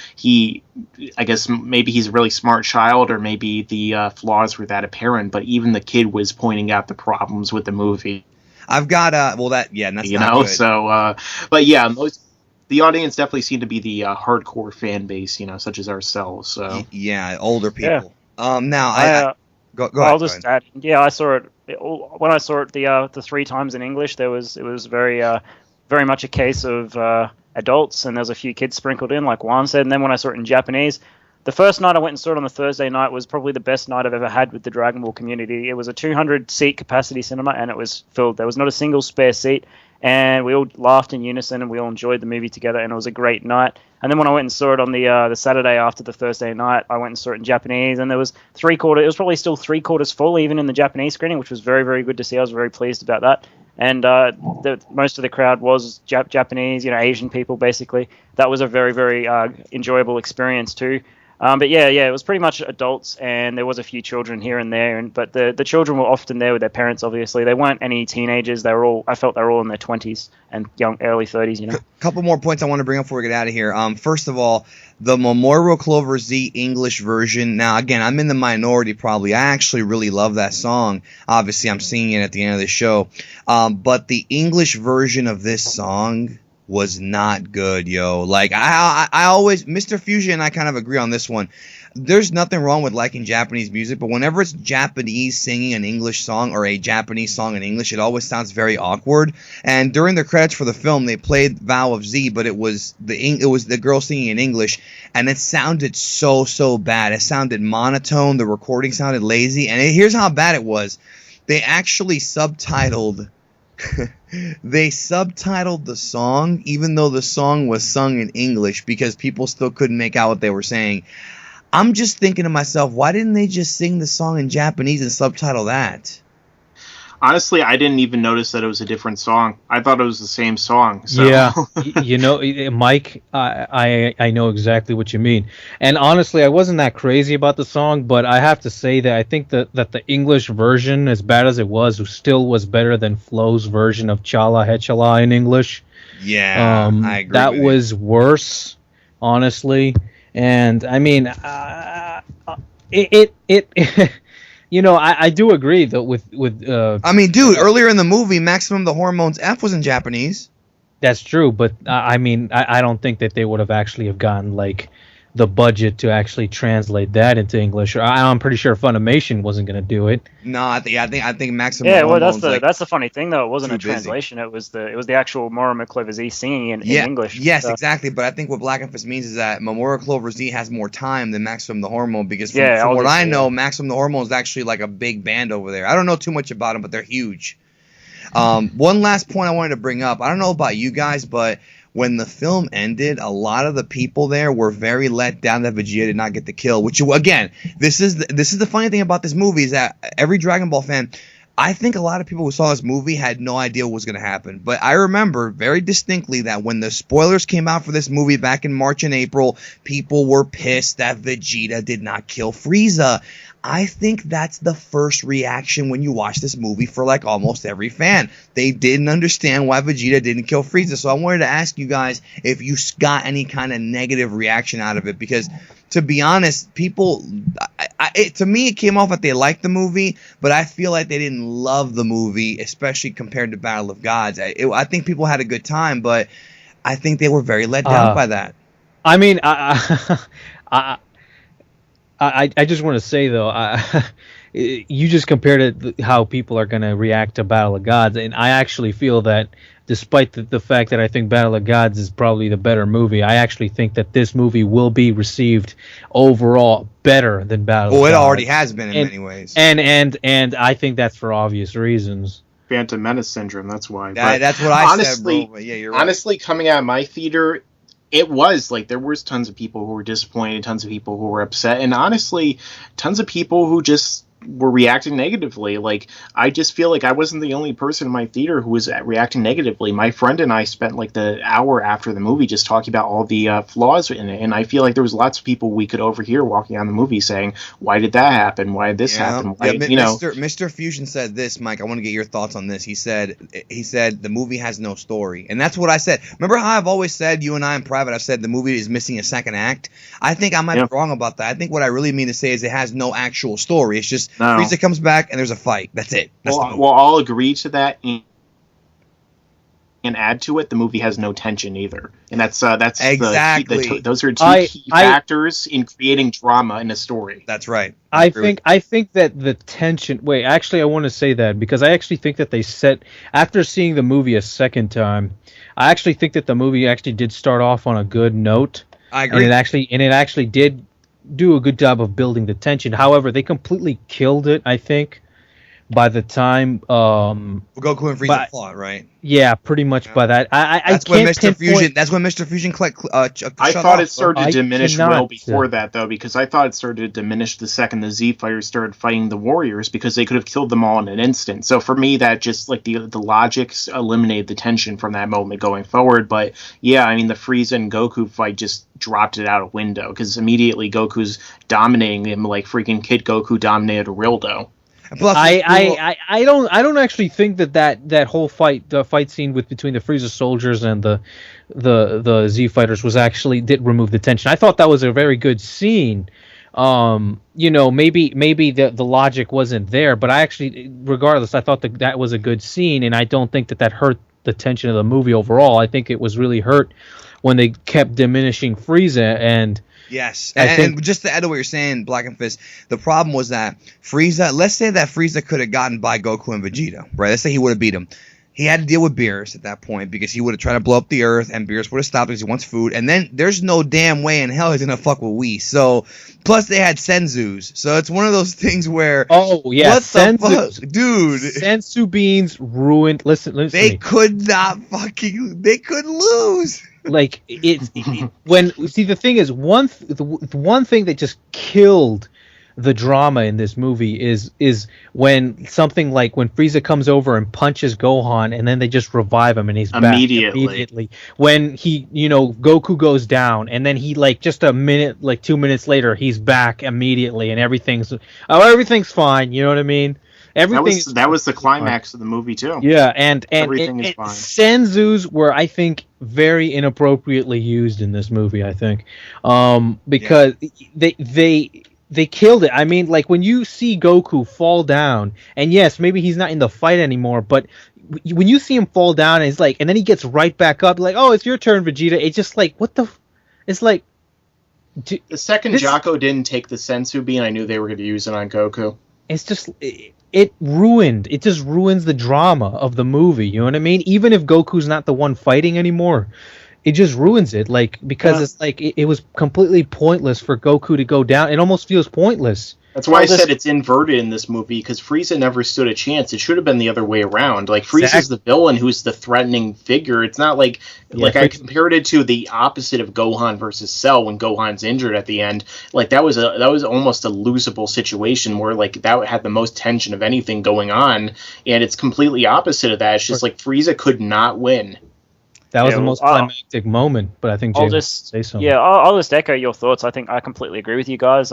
Speaker 3: guess maybe he's a really smart child, or maybe the flaws were that apparent. But even the kid was pointing out the problems with the movie.
Speaker 1: I've got that's not good.
Speaker 3: So, but yeah, the audience definitely seemed to be the hardcore fan base, such as ourselves. So
Speaker 1: yeah, older people.
Speaker 2: Yeah.
Speaker 1: Now go ahead.
Speaker 2: I'll just add. Yeah, I saw it when I saw it the 3 times in English. It was very much a case of adults, and there was a few kids sprinkled in, like Juan said. And then when I saw it in Japanese, the first night I went and saw it on the Thursday night was probably the best night I've ever had with the Dragon Ball community. It was a 200-seat capacity cinema, and it was filled. There was not a single spare seat. And we all laughed in unison, and we all enjoyed the movie together, and it was a great night. And then when I went and saw it on the Saturday after the Thursday night, I went and saw it in Japanese, and there was it was probably still 3/4 full, even in the Japanese screening, which was very, very good to see. I was very pleased about that. And most of the crowd was Japanese, Asian people, basically. That was a very, very enjoyable experience too. But yeah, it was pretty much adults, and there was a few children here and there. But the children were often there with their parents. Obviously, they weren't any teenagers. I felt they were all in their 20s and early 30s.
Speaker 1: Couple more points I want to bring up before we get out of here. First of all, the Memorial Clover Z English version. Now, again, I'm in the minority probably. I actually really love that song. Obviously, I'm singing it at the end of the show. But the English version of this song was not good, yo. Like, I always, Mr. Fusion and I kind of agree on this one. There's nothing wrong with liking Japanese music, but whenever it's Japanese singing an English song or a Japanese song in English, it always sounds very awkward. And during the credits for the film, they played Vow of Z, but it was the girl singing in English, and it sounded so bad. It sounded monotone. The recording sounded lazy. And here's how bad it was. They actually subtitled the song, even though the song was sung in English, because people still couldn't make out what they were saying. I'm just thinking to myself, why didn't they just sing the song in Japanese and subtitle that?
Speaker 3: Honestly, I didn't even notice that it was a different song. I thought it was the same song. So.
Speaker 4: Yeah, Mike, I know exactly what you mean. And honestly, I wasn't that crazy about the song, but I have to say that I think that the English version, as bad as it was still was better than Flo's version of Chala Hechala in English.
Speaker 1: Yeah, I agree.
Speaker 4: That was worse, honestly. And I mean, I do agree though with.
Speaker 1: I mean, dude, earlier in the movie, Maximum the Hormones F was in Japanese.
Speaker 4: That's true, but I mean, I don't think that they would have actually have gotten like the budget to actually translate that into English. I'm pretty sure Funimation wasn't going to do it.
Speaker 1: No, I think Maximum.
Speaker 2: Yeah, well,
Speaker 1: Hormone's
Speaker 2: that's the funny thing though. It wasn't a
Speaker 1: too busy.
Speaker 2: translation. It was the actual Maura McClover Z singing in English.
Speaker 1: Yes,
Speaker 2: So,
Speaker 1: exactly. But I think what Blackenfist means is that Mamoru Clover Z has more time than Maximum the Hormone because from what I know, Maximum the Hormone is actually like a big band over there. I don't know too much about them, but they're huge. One last point I wanted to bring up. I don't know about you guys, but when the film ended, a lot of the people there were very let down that Vegeta did not get the kill. Which, again, this is the funny thing about this movie is that every Dragon Ball fan, I think a lot of people who saw this movie had no idea what was going to happen. But I remember very distinctly that when the spoilers came out for this movie back in March and April, people were pissed that Vegeta did not kill Frieza. I think that's the first reaction when you watch this movie for like almost every fan. They didn't understand why Vegeta didn't kill Frieza. So I wanted to ask you guys if you got any kind of negative reaction out of it. Because to be honest, people, to me, it came off that they liked the movie, but I feel like they didn't love the movie, especially compared to Battle of Gods. I think people had a good time, but I think they were very let down by that.
Speaker 4: I mean, I just want to say though, you just compared it how people are going to react to Battle of Gods, and I actually feel that despite the fact that I think Battle of Gods is probably the better movie, I actually think that this movie will be received overall better than Battle of Gods.
Speaker 1: Well, it already has been in many ways.
Speaker 4: And I think that's for obvious reasons.
Speaker 3: Phantom Menace syndrome, that's why.
Speaker 1: That's what I
Speaker 3: honestly,
Speaker 1: said, bro. Yeah, you're right.
Speaker 3: Honestly, coming out of my theater, it was like there was tons of people who were disappointed, tons of people who were upset, and honestly, tons of people who just were reacting negatively. Like, I just feel like I wasn't the only person in my theater who was reacting negatively. My friend and I spent like the hour after the movie just talking about all the flaws in it, and I feel like there was lots of people we could overhear walking on the movie saying, "Why did that happen? Why did this happen?" Why,
Speaker 1: Mr. Fusion said this, Mike. I want to get your thoughts on this. He said the movie has no story, and that's what I said. Remember how I've always said, you and I in private, I've said the movie is missing a second act. I think I might be wrong about that. I think what I really mean to say is it has no actual story. It's just Frieza comes back and there's a fight. That's it. Well,
Speaker 3: I'll agree to that and add to it. The movie has no tension either, and that's
Speaker 1: exactly
Speaker 3: those are two key factors in creating drama in a story.
Speaker 1: That's right.
Speaker 4: I think that the tension. Wait, actually, I want to say that because I actually think that they set after seeing the movie a second time. I actually think that the movie actually did start off on a good note.
Speaker 1: I agree.
Speaker 4: And it actually did do a good job of building the tension. However, they completely killed it, I think, by the time
Speaker 1: Goku and Frieza fought, right?
Speaker 4: Yeah, pretty much by that.
Speaker 1: That's when Mr. Fusion
Speaker 3: I thought it started to diminish well before that, though, because I thought it started to diminish the second the Z Fighters started fighting the Warriors, because they could have killed them all in an instant. So for me, that just like the logic eliminated the tension from that moment going forward. But yeah, I mean, the Frieza and Goku fight just dropped it out a window, because immediately Goku's dominating him like freaking Kid Goku dominated Rildo.
Speaker 1: Plus,
Speaker 4: I don't actually think that whole fight, the fight scene between the Frieza soldiers and the Z fighters did remove the tension. I thought that was a very good scene. Maybe the logic wasn't there, but I actually, regardless, I thought that was a good scene, and I don't think that hurt the tension of the movie overall. I think it was really hurt when they kept diminishing Frieza and.
Speaker 1: Yes, and just to add to what you're saying, Blackenfist, the problem was that Frieza, let's say that Frieza could have gotten by Goku and Vegeta, right? Let's say he would have beat him. He had to deal with Beerus at that point because he would have tried to blow up the Earth, and Beerus would have stopped because he wants food. And then there's no damn way in hell he's going to fuck with Whis. So, plus they had Senzus. So it's one of those things where...
Speaker 4: Oh, yeah.
Speaker 1: What the fuck? Dude.
Speaker 4: Senzu beans ruined... Listen
Speaker 1: They could not fucking... They could lose.
Speaker 4: Like, the thing is, the one thing that just killed the drama in this movie is when something like when Frieza comes over and punches Gohan, and then they just revive him and he's back immediately. When Goku goes down, and then he just a minute, 2 minutes later, he's back immediately, and everything's fine. You know what I mean?
Speaker 3: That was the climax of the movie too.
Speaker 4: Yeah, and
Speaker 3: everything is fine.
Speaker 4: Senzus were, I think, very inappropriately used in this movie. I think, because they killed it. I mean, like when you see Goku fall down, and yes, maybe he's not in the fight anymore, but when you see him fall down, and and then he gets right back up, like, oh, it's your turn, Vegeta. It's just like, what the? It's like,
Speaker 3: The second Jaco didn't take the sensu bean, I knew they were going to use it on Goku.
Speaker 4: It's just it just ruins the drama of the movie. You know what I mean? Even if Goku's not the one fighting anymore, it just ruins it. Like because it's like it was completely pointless for Goku to go down. It almost feels pointless.
Speaker 3: That's why I said it's inverted in this movie, because Frieza never stood a chance. It should have been the other way around. Like, Frieza's the villain who's the threatening figure. It's not like I compared it to the opposite of Gohan versus Cell when Gohan's injured at the end. Like, that was almost a losable situation where, like, that had the most tension of anything going on, and it's completely opposite of that. It's just like Frieza could not win.
Speaker 4: That was the most climactic moment, but I think Jay will say something.
Speaker 2: Yeah, I'll just echo your thoughts. I think I completely agree with you guys.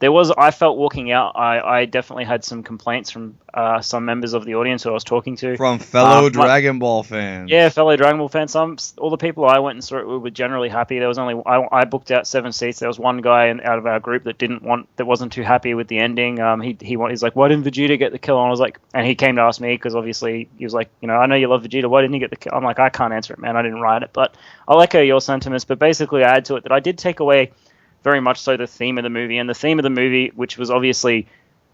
Speaker 2: I felt walking out, I definitely had some complaints from some members of the audience who I was talking to.
Speaker 1: From fellow Dragon Ball fans.
Speaker 2: Yeah, fellow Dragon Ball fans. All the people I went and saw it were generally happy. There was only I booked out 7 seats. There was one guy out of our group that wasn't too happy with the ending. He's like, why didn't Vegeta get the kill? And I was like, and he came to ask me because obviously he was like, I know you love Vegeta. Why didn't he get the kill? I'm like, I can't answer it, man. I didn't write it, but I'll echo your sentiments. But basically, I add to it that I did take away very much so the theme of the movie. And the theme of the movie, which was obviously,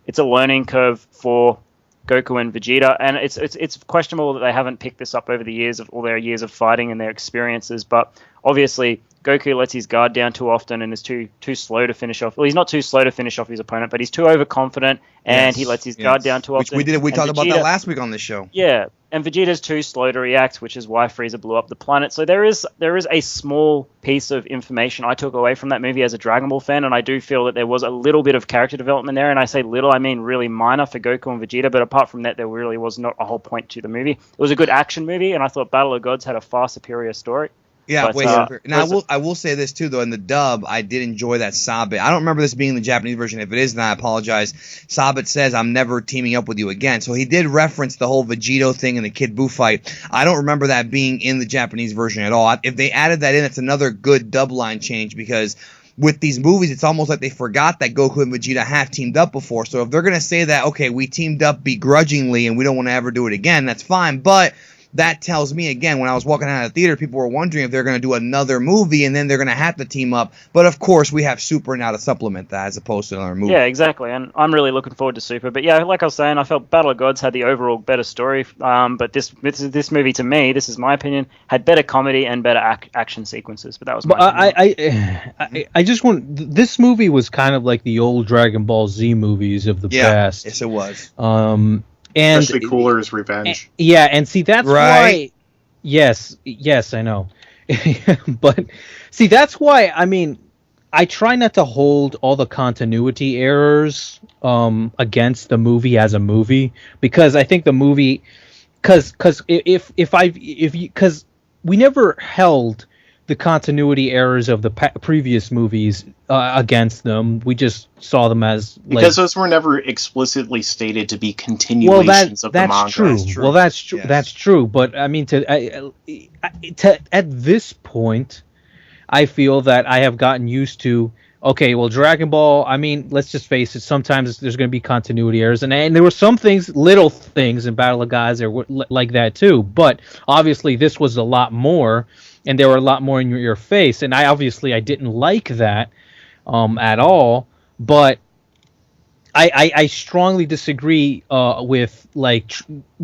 Speaker 2: it's a learning curve for Goku and Vegeta. And it's questionable that they haven't picked this up over the years of all their years of fighting and their experiences. But obviously, Goku lets his guard down too often and is too slow to finish off. Well, he's not too slow to finish off his opponent, but he's too overconfident and he lets his guard down too often.
Speaker 1: We talked about that last week on this show.
Speaker 2: Yeah, and Vegeta's too slow to react, which is why Frieza blew up the planet. So there is a small piece of information I took away from that movie as a Dragon Ball fan, and I do feel that there was a little bit of character development there, and I say little, I mean really minor for Goku and Vegeta, but apart from that, there really was not a whole point to the movie. It was a good action movie, and I thought Battle of Gods had a far superior story.
Speaker 1: Yeah, now I will say this too, though. In the dub, I did enjoy that Sabit. I don't remember this being the Japanese version. If it is, then I apologize. Sabit says, "I'm never teaming up with you again." So he did reference the whole Vegito thing and the Kid Buu fight. I don't remember that being in the Japanese version at all. If they added that in, it's another good dub line change, because with these movies, it's almost like they forgot that Goku and Vegeta have teamed up before. So if they're going to say that, okay, we teamed up begrudgingly and we don't want to ever do it again, that's fine. But that tells me, again, when I was walking out of the theater, people were wondering if they're going to do another movie and then they're going to have to team up. But, of course, we have Super now to supplement that as opposed to another movie.
Speaker 2: Yeah, exactly. And I'm really looking forward to Super. But, yeah, like I was saying, I felt Battle of Gods had the overall better story. But this movie, to me, this is my opinion, had better comedy and better action sequences. But that was my opinion.
Speaker 4: I just want... This movie was kind of like the old Dragon Ball Z movies of the past.
Speaker 1: Yes, it was.
Speaker 3: And especially Cooler's Revenge.
Speaker 4: And see, that's why. Yes, I know. But see, that's why. I mean, I try not to hold all the continuity errors against the movie as a movie, because I think the movie, because we never held the continuity errors of the previous movies against them. We just saw them as
Speaker 3: because those were never explicitly stated to be continuations of the manga.
Speaker 4: True. Well, that's true. Yes. That's true. But I mean, at this point, I feel that I have gotten used to. Okay, well, Dragon Ball. I mean, let's just face it. Sometimes there's going to be continuity errors, and there were some things, little things in Battle of Gods that were like that too. But obviously, this was a lot more. And they were a lot more in your face, and I didn't like that at all. But I strongly disagree with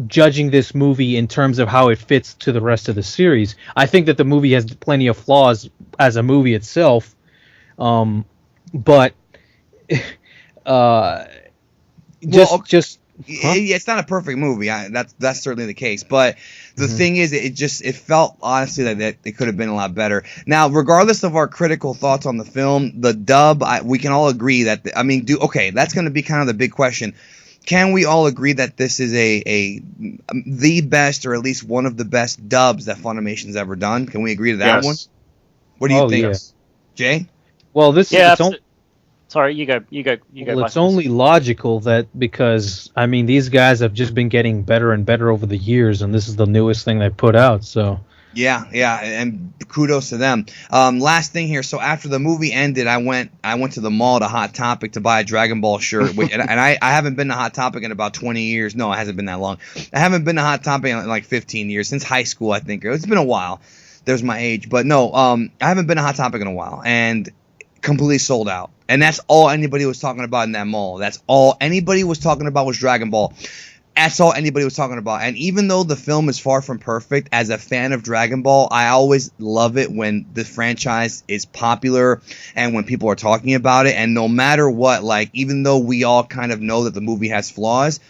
Speaker 4: judging this movie in terms of how it fits to the rest of the series. I think that the movie has plenty of flaws as a movie itself, but
Speaker 1: it's not a perfect movie. That's certainly the case. But the thing is, it felt honestly that it could have been a lot better. Now, regardless of our critical thoughts on the film, the dub, we can all agree that that's going to be kind of the big question. Can we all agree that this is the best, or at least one of the best dubs that Funimation's ever done? Can we agree to that one? What do you think, Jay?
Speaker 4: Well,
Speaker 2: Sorry, you go.
Speaker 4: Well, it's only logical that because, I mean, these guys have just been getting better and better over the years, and this is the newest thing they put out, so...
Speaker 1: Yeah, and kudos to them. Last thing here, so after the movie ended, I went to the mall to Hot Topic to buy a Dragon Ball shirt, and I haven't been to Hot Topic in about 20 years. No, it hasn't been that long. I haven't been to Hot Topic in like 15 years, since high school, I think. It's been a while. There's my age. But no, I haven't been to Hot Topic in a while, and completely sold out. And that's all anybody was talking about in that mall. That's all anybody was talking about was Dragon Ball. That's all anybody was talking about. And even though the film is far from perfect, as a fan of Dragon Ball, I always love it when the franchise is popular and when people are talking about it. And no matter what, like, even though we all kind of know that the movie has flaws,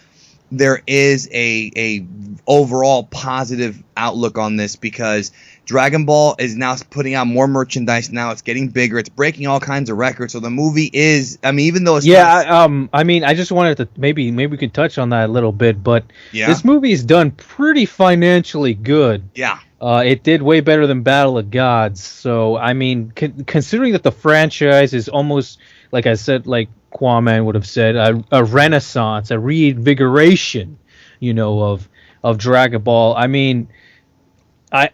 Speaker 1: there is a overall positive outlook on this because Dragon Ball is now putting out more merchandise now. It's getting bigger. It's breaking all kinds of records. So the movie is, I mean, even though it's
Speaker 4: I mean, I just wanted to maybe we could touch on that a little bit, but this movie is done pretty financially good.
Speaker 1: Yeah.
Speaker 4: It did way better than Battle of Gods. So, I mean, considering that the franchise is almost, like I said, like QAAMAN would have said, a renaissance, a reinvigoration, of Dragon Ball. I mean,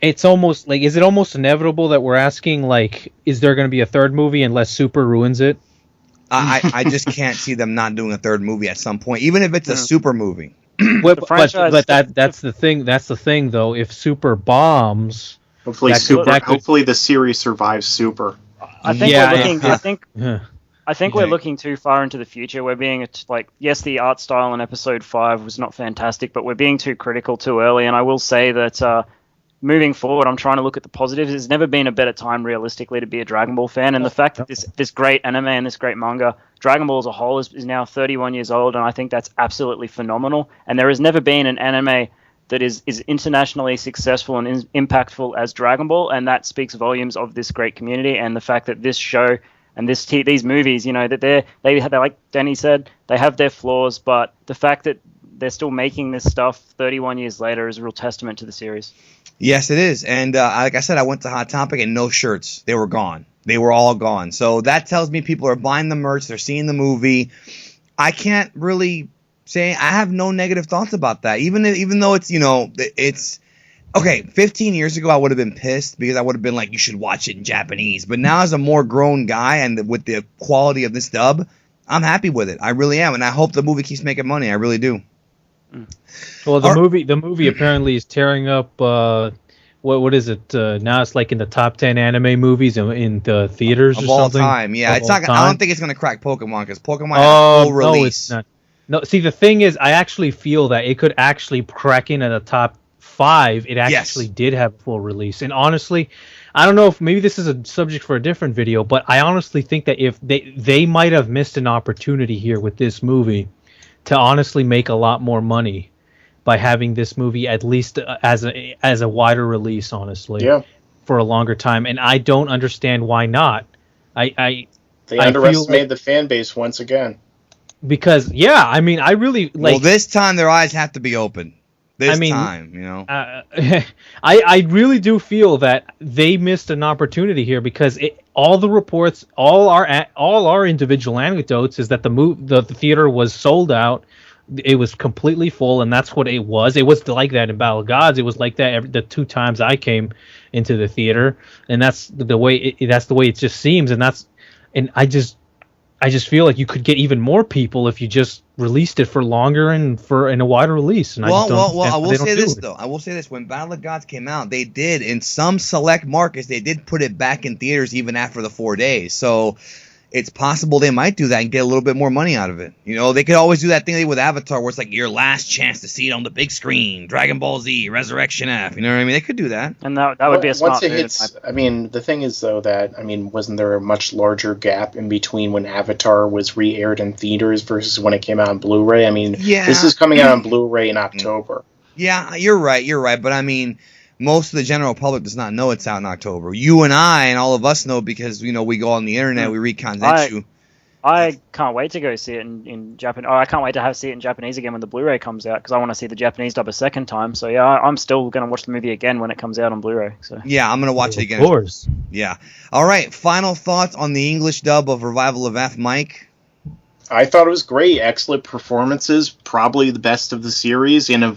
Speaker 4: it's almost like, is it almost inevitable that we're asking, like, is there going to be a third movie unless Super ruins it?
Speaker 1: I just can't see them not doing a third movie at some point, even if it's a Super movie.
Speaker 4: But that's the thing. That's the thing, though. If Super bombs,
Speaker 3: hopefully hopefully the series survives Super.
Speaker 2: I think we're looking too far into the future. We're being yes, the art style in Episode 5 was not fantastic, but we're being too critical too early. And I will say that moving forward, I'm trying to look at the positives. There's never been a better time, realistically, to be a Dragon Ball fan. And the fact that this great anime and this great manga, Dragon Ball as a whole, is now 31 years old, and I think that's absolutely phenomenal. And there has never been an anime that is internationally successful and impactful as Dragon Ball, and that speaks volumes of this great community. And the fact that this show and these movies, that they like Danny said, they have their flaws, but the fact that they're still making this stuff 31 years later is a real testament to the series.
Speaker 1: Yes, it is. And like I said, I went to Hot Topic and no shirts. They were gone. They were all gone. So that tells me people are buying the merch. They're seeing the movie. I can't really say I have no negative thoughts about that. Even though it's, it's okay. 15 years ago, I would have been pissed because I would have been like, you should watch it in Japanese. But now as a more grown guy and with the quality of this dub, I'm happy with it. I really am. And I hope the movie keeps making money. I really do.
Speaker 4: Well, the movie apparently is tearing up. What is it? Now it's like in the top 10 anime movies in the theaters
Speaker 1: of
Speaker 4: or
Speaker 1: all
Speaker 4: something.
Speaker 1: Time. Yeah, it's not. I don't think it's gonna crack Pokemon because Pokemon has a full release.
Speaker 4: No, it's not. No, see, the thing is, I actually feel that it could actually crack in at the top 5. It actually did have a full release, and honestly, I don't know if maybe this is a subject for a different video, but I honestly think that if they might have missed an opportunity here with this movie to honestly make a lot more money by having this movie at least as a wider release, honestly, for a longer time. And I don't understand why not. They
Speaker 3: underestimated the fan base once again.
Speaker 4: Because I mean, I really like.
Speaker 1: Well, this time their eyes have to be open.
Speaker 4: I really do feel that they missed an opportunity here because all the reports, all our individual anecdotes is that the theater was sold out. It was completely full, and that's what it was. It was like that in Battle of Gods. It was like that the 2 times I came into the theater, and that's the way it just seems. And I just feel like you could get even more people if you just released it for longer and in a wider release. And
Speaker 1: I will say this though. I will say this: when Battle of Gods came out, they did in some select markets they did put it back in theaters even after the 4 days. So it's possible they might do that and get a little bit more money out of it. They could always do that thing with Avatar where it's like your last chance to see it on the big screen. Dragon Ball Z, Resurrection F. You know what I mean? They could do that.
Speaker 2: And that would be a smart move.
Speaker 3: I mean, the thing is, though, that, wasn't there a much larger gap in between when Avatar was re-aired in theaters versus when it came out on Blu-ray? This is coming out on Blu-ray in October.
Speaker 1: Yeah, you're right. But, most of the general public does not know it's out in October. You and I and all of us know because, we go on the internet, we read Kanzenshu.
Speaker 2: I can't wait to go see it in Japan. I can't wait to see it in Japanese again when the Blu-ray comes out because I want to see the Japanese dub a second time. So, I'm still going to watch the movie again when it comes out on Blu-ray. So.
Speaker 1: Yeah, I'm going to watch it again.
Speaker 4: Of course.
Speaker 1: Yeah. All right, final thoughts on the English dub of Revival of F, Mike?
Speaker 3: I thought it was great. Excellent performances, probably the best of the series in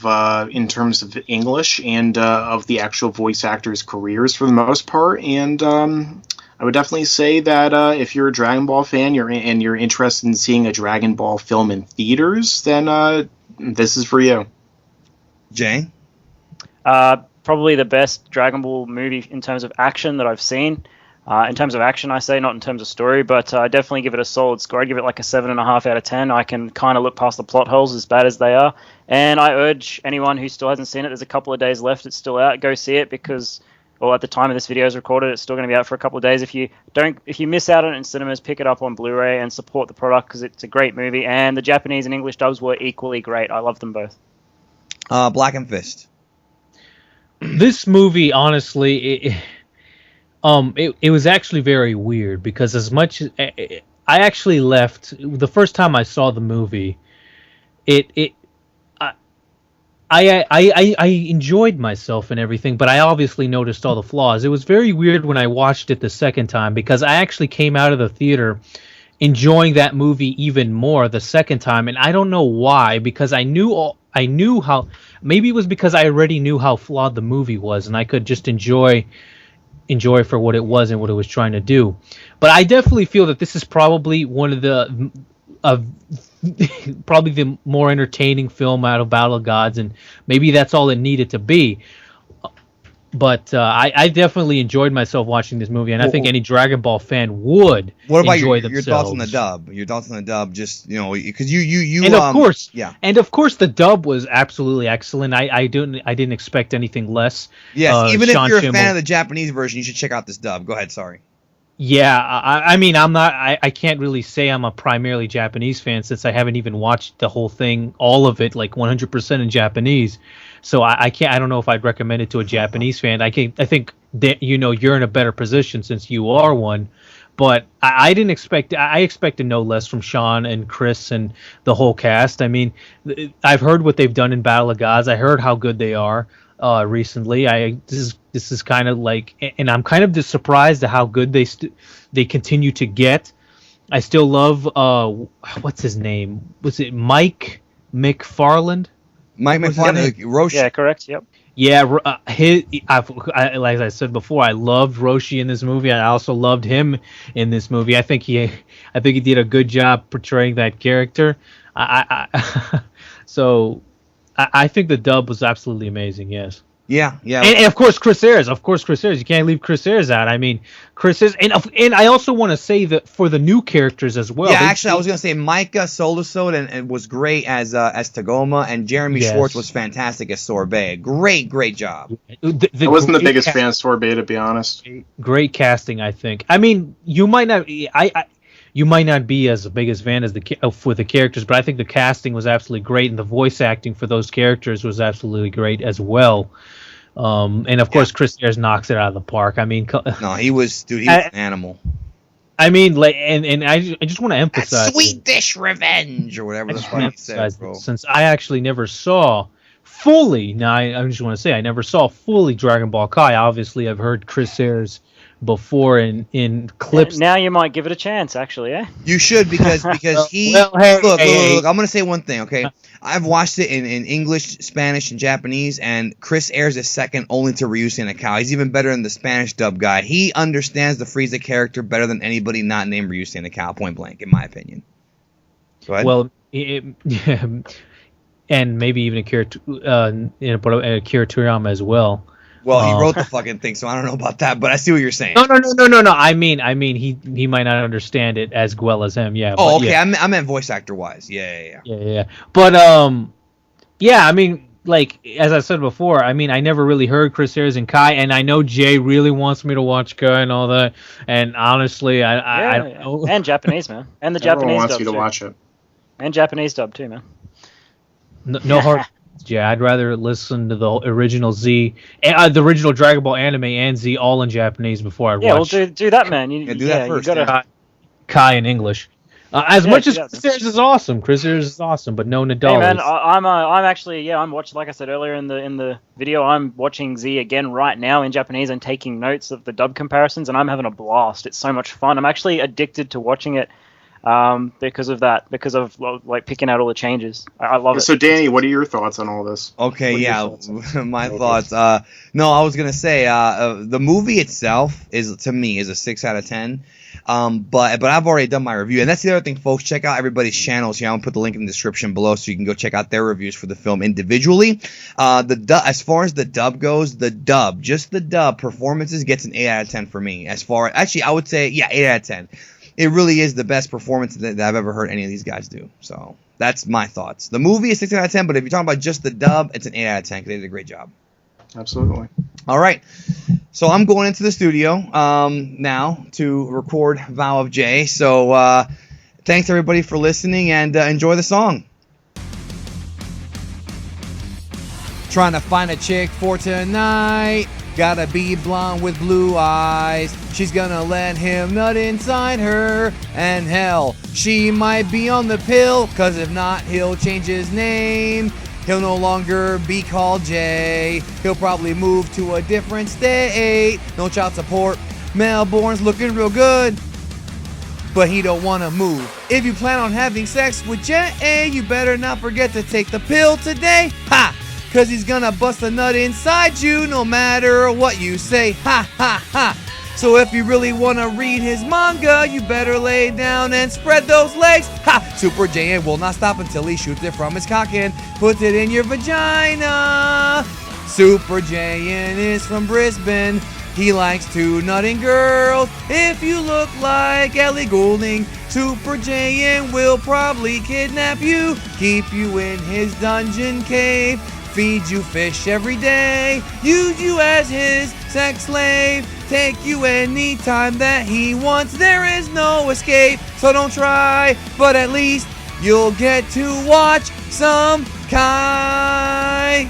Speaker 3: terms of English and of the actual voice actors' careers for the most part. And I would definitely say that if you're a Dragon Ball fan you're interested in seeing a Dragon Ball film in theaters, then this is for you.
Speaker 1: Jay?
Speaker 2: Probably the best Dragon Ball movie in terms of action that I've seen. In terms of action, I say, not in terms of story, but I definitely give it a solid score. I'd give it like a 7.5 out of 10. I can kind of look past the plot holes, as bad as they are. And I urge anyone who still hasn't seen it, there's a couple of days left, it's still out, go see it, because, well, at the time of this video is recorded, it's still going to be out for a couple of days. If you miss out on it in cinemas, pick it up on Blu-ray and support the product, because it's a great movie. And the Japanese and English dubs were equally great. I love them both.
Speaker 1: Blackenfist.
Speaker 4: This movie, honestly, it was actually very weird, because as much as I actually left the first time I saw the movie, I enjoyed myself and everything, but I obviously noticed all the flaws. It was very weird when I watched it the second time, because I actually came out of the theater enjoying that movie even more the second time, and I don't know why, because I knew how, maybe it was because I already knew how flawed the movie was, and I could just enjoy for what it was and what it was trying to do. But I definitely feel that this is probably one of the probably the more entertaining film out of Battle of Gods, and maybe that's all it needed to be. But I definitely enjoyed myself watching this movie, and I think any Dragon Ball fan would
Speaker 1: What about
Speaker 4: enjoy
Speaker 1: your thoughts on the dub? Your thoughts on the dub, just, because you
Speaker 4: and of course,
Speaker 1: yeah,
Speaker 4: and of course the dub was absolutely excellent. I didn't expect anything less.
Speaker 1: Yes, even if you're a
Speaker 4: Schimmel.
Speaker 1: fan of the Japanese version, you should check out this dub. Go ahead, sorry.
Speaker 4: Yeah, I mean, I can't really say I'm a primarily Japanese fan, since I haven't even watched the whole thing, all of it, like 100% in Japanese. So I don't know if I'd recommend it to a Japanese fan. I think that, you're in a better position since you are one. But I expected no less from Sean and Chris and the whole cast. I mean, I've heard what they've done in Battle of Gods. I heard how good they are recently. This is kind of like, and I'm kind of just surprised at how good they continue to get. I still love what's his name? Was it Mike McFarland?
Speaker 1: Mike McFarland, Roshi.
Speaker 2: Yeah, correct. Yep.
Speaker 4: Yeah, like I said before, I loved Roshi in this movie. I also loved him in this movie. I think he did a good job portraying that character. So I think the dub was absolutely amazing. Yes.
Speaker 1: Yeah.
Speaker 4: And of course, Chris Ayres. You can't leave Chris Ayres out. I mean, Chris Ayres, and I also want to say that for the new characters as well.
Speaker 1: Yeah, actually, I was gonna say Micah Solusod and was great as Tagoma, and Jeremy Schwartz was fantastic as Sorbet. Great job.
Speaker 3: I wasn't the biggest fan of Sorbet, to be honest.
Speaker 4: Great casting, I think. I mean, you might not. You might not be as big as fan as for the characters, but I think the casting was absolutely great, and the voice acting for those characters was absolutely great as well. And of course, Chris Ayres knocks it out of the park. I mean,
Speaker 1: no, he was an animal.
Speaker 4: I mean, like, and I just want to emphasize
Speaker 1: sweet dish revenge or whatever the fuck he said, bro.
Speaker 4: Since I actually never saw fully. Now, I just want to say I never saw fully Dragon Ball Kai. Obviously, I've heard Chris Ayres before in clips.
Speaker 2: Now you might give it a chance, actually, eh?
Speaker 1: You should, because he look. I'm gonna say one thing, okay? I've watched it in English, Spanish, and Japanese, and Chris Ayres is second only to Ryusuke Nakao. He's even better than the Spanish dub guy. He understands the Frieza character better than anybody not named Ryusuke Nakao, point blank, in my opinion. Go ahead.
Speaker 4: Well, and maybe even Akira Toriyama as well.
Speaker 1: Well, he wrote the fucking thing, so I don't know about that, but I see what you're saying.
Speaker 4: No. I mean, he might not understand it as well as him. Yeah.
Speaker 1: Oh, okay. Yeah. I meant voice actor wise. Yeah.
Speaker 4: But yeah. I mean, like as I said before, I mean, I never really heard Chris Ayres and Kai, and I know Jay really wants me to watch Kai and all that. And honestly, I don't know.
Speaker 2: And Japanese, man, and the
Speaker 3: Everyone
Speaker 2: Japanese
Speaker 3: wants
Speaker 2: dub
Speaker 3: you to
Speaker 2: too.
Speaker 3: watch it.
Speaker 2: And Japanese dub too, man.
Speaker 4: No hard. Yeah, I'd rather listen to the original Z, the original Dragon Ball anime and Z all in Japanese before I watch.
Speaker 2: Yeah, well, do that, man.
Speaker 1: Do that first.
Speaker 2: You gotta
Speaker 4: Kai in English. As much as Chris Ayres is awesome, but no Nadal.
Speaker 2: Hey man, I'm actually I'm watching, like I said earlier in the video, I'm watching Z again right now in Japanese and taking notes of the dub comparisons, and I'm having a blast. It's so much fun. I'm actually addicted to watching it because of that, because of like picking out all the changes. I love it.
Speaker 3: So, Danny, what are your thoughts on all this?
Speaker 1: Okay, yeah, my thoughts. No, I was gonna say the movie itself is, to me, is a 6 out of 10. But I've already done my review, and that's the other thing, folks. Check out everybody's channels here. I'm gonna put the link in the description below, so you can go check out their reviews for the film individually. As far as the dub goes, just the dub performances gets an 8 out of 10 for me. Actually, I would say 8 out of 10. It really is the best performance that I've ever heard any of these guys do. So that's my thoughts. The movie is 6 out of 10, but if you're talking about just the dub, it's an 8 out of 10 because they did a great job.
Speaker 3: Absolutely.
Speaker 1: All right. So I'm going into the studio now to record Vow of Jay. So thanks everybody for listening, and enjoy the song. Trying to find a chick for tonight. Gotta be blonde with blue eyes. She's gonna let him nut inside her. And hell, she might be on the pill, cause if not, he'll change his name. He'll no longer be called Jay. He'll probably move to a different state. No child support. Melbourne's looking real good, but he don't want to move. If you plan on having sex with Jay, you better not forget to take the pill today. Ha! Cause he's gonna bust a nut inside you no matter what you say. Ha ha ha! So if you really want to read his manga, you better lay down and spread those legs. Ha! Super Jayain will not stop until he shoots it from his cock and puts it in your vagina. Super Jayain is from Brisbane. He likes to nutting girls. If you look like Ellie Goulding, Super Jayain will probably kidnap you, keep you in his dungeon cave, feed you fish every day, use you as his sex slave, take you anytime that he wants. There is no escape, so don't try, but at least you'll get to watch some Kai.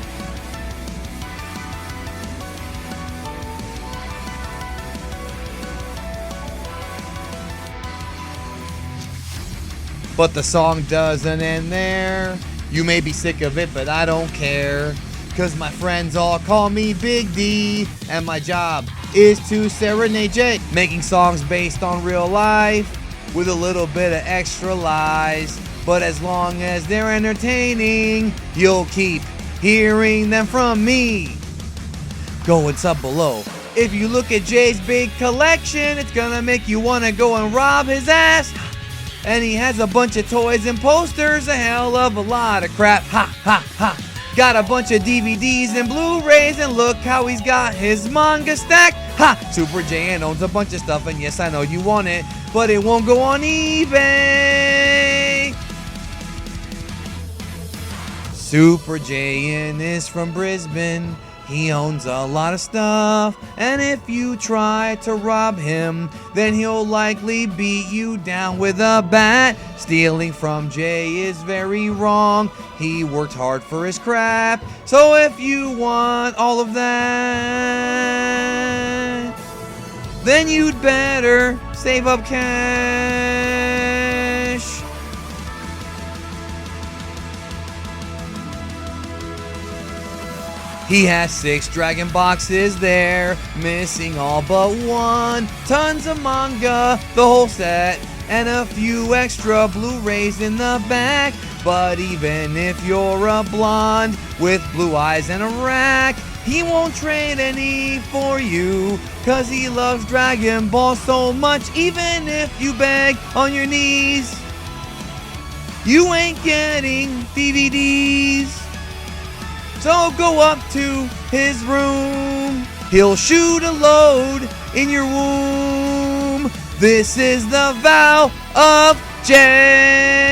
Speaker 1: But the song doesn't end there. You may be sick of it, but I don't care. Cause my friends all call me Big D, and my job is to serenade Jay, making songs based on real life with a little bit of extra lies. But as long as they're entertaining, you'll keep hearing them from me. Go and sub below. If you look at Jay's big collection, it's gonna make you wanna go and rob his ass. And he has a bunch of toys and posters, a hell of a lot of crap. Ha ha ha. Got a bunch of DVDs and Blu-rays, and look how he's got his manga stacked. Ha! Super Jayain owns a bunch of stuff, and yes, I know you want it, but it won't go on eBay. Super Jayain is from Brisbane. He owns a lot of stuff, and if you try to rob him, then he'll likely beat you down with a bat. Stealing from Jay is very wrong. He worked hard for his crap, so if you want all of that, then you'd better save up cash. He has 6 dragon boxes there, missing all but one. Tons of manga, the whole set, and a few extra Blu-rays in the back. But even if you're a blonde with blue eyes and a rack, he won't trade any for you, cause he loves Dragon Ball so much. Even if you beg on your knees, you ain't getting DVDs. So go up to his room, he'll shoot a load in your womb. This is the Vow of Jay.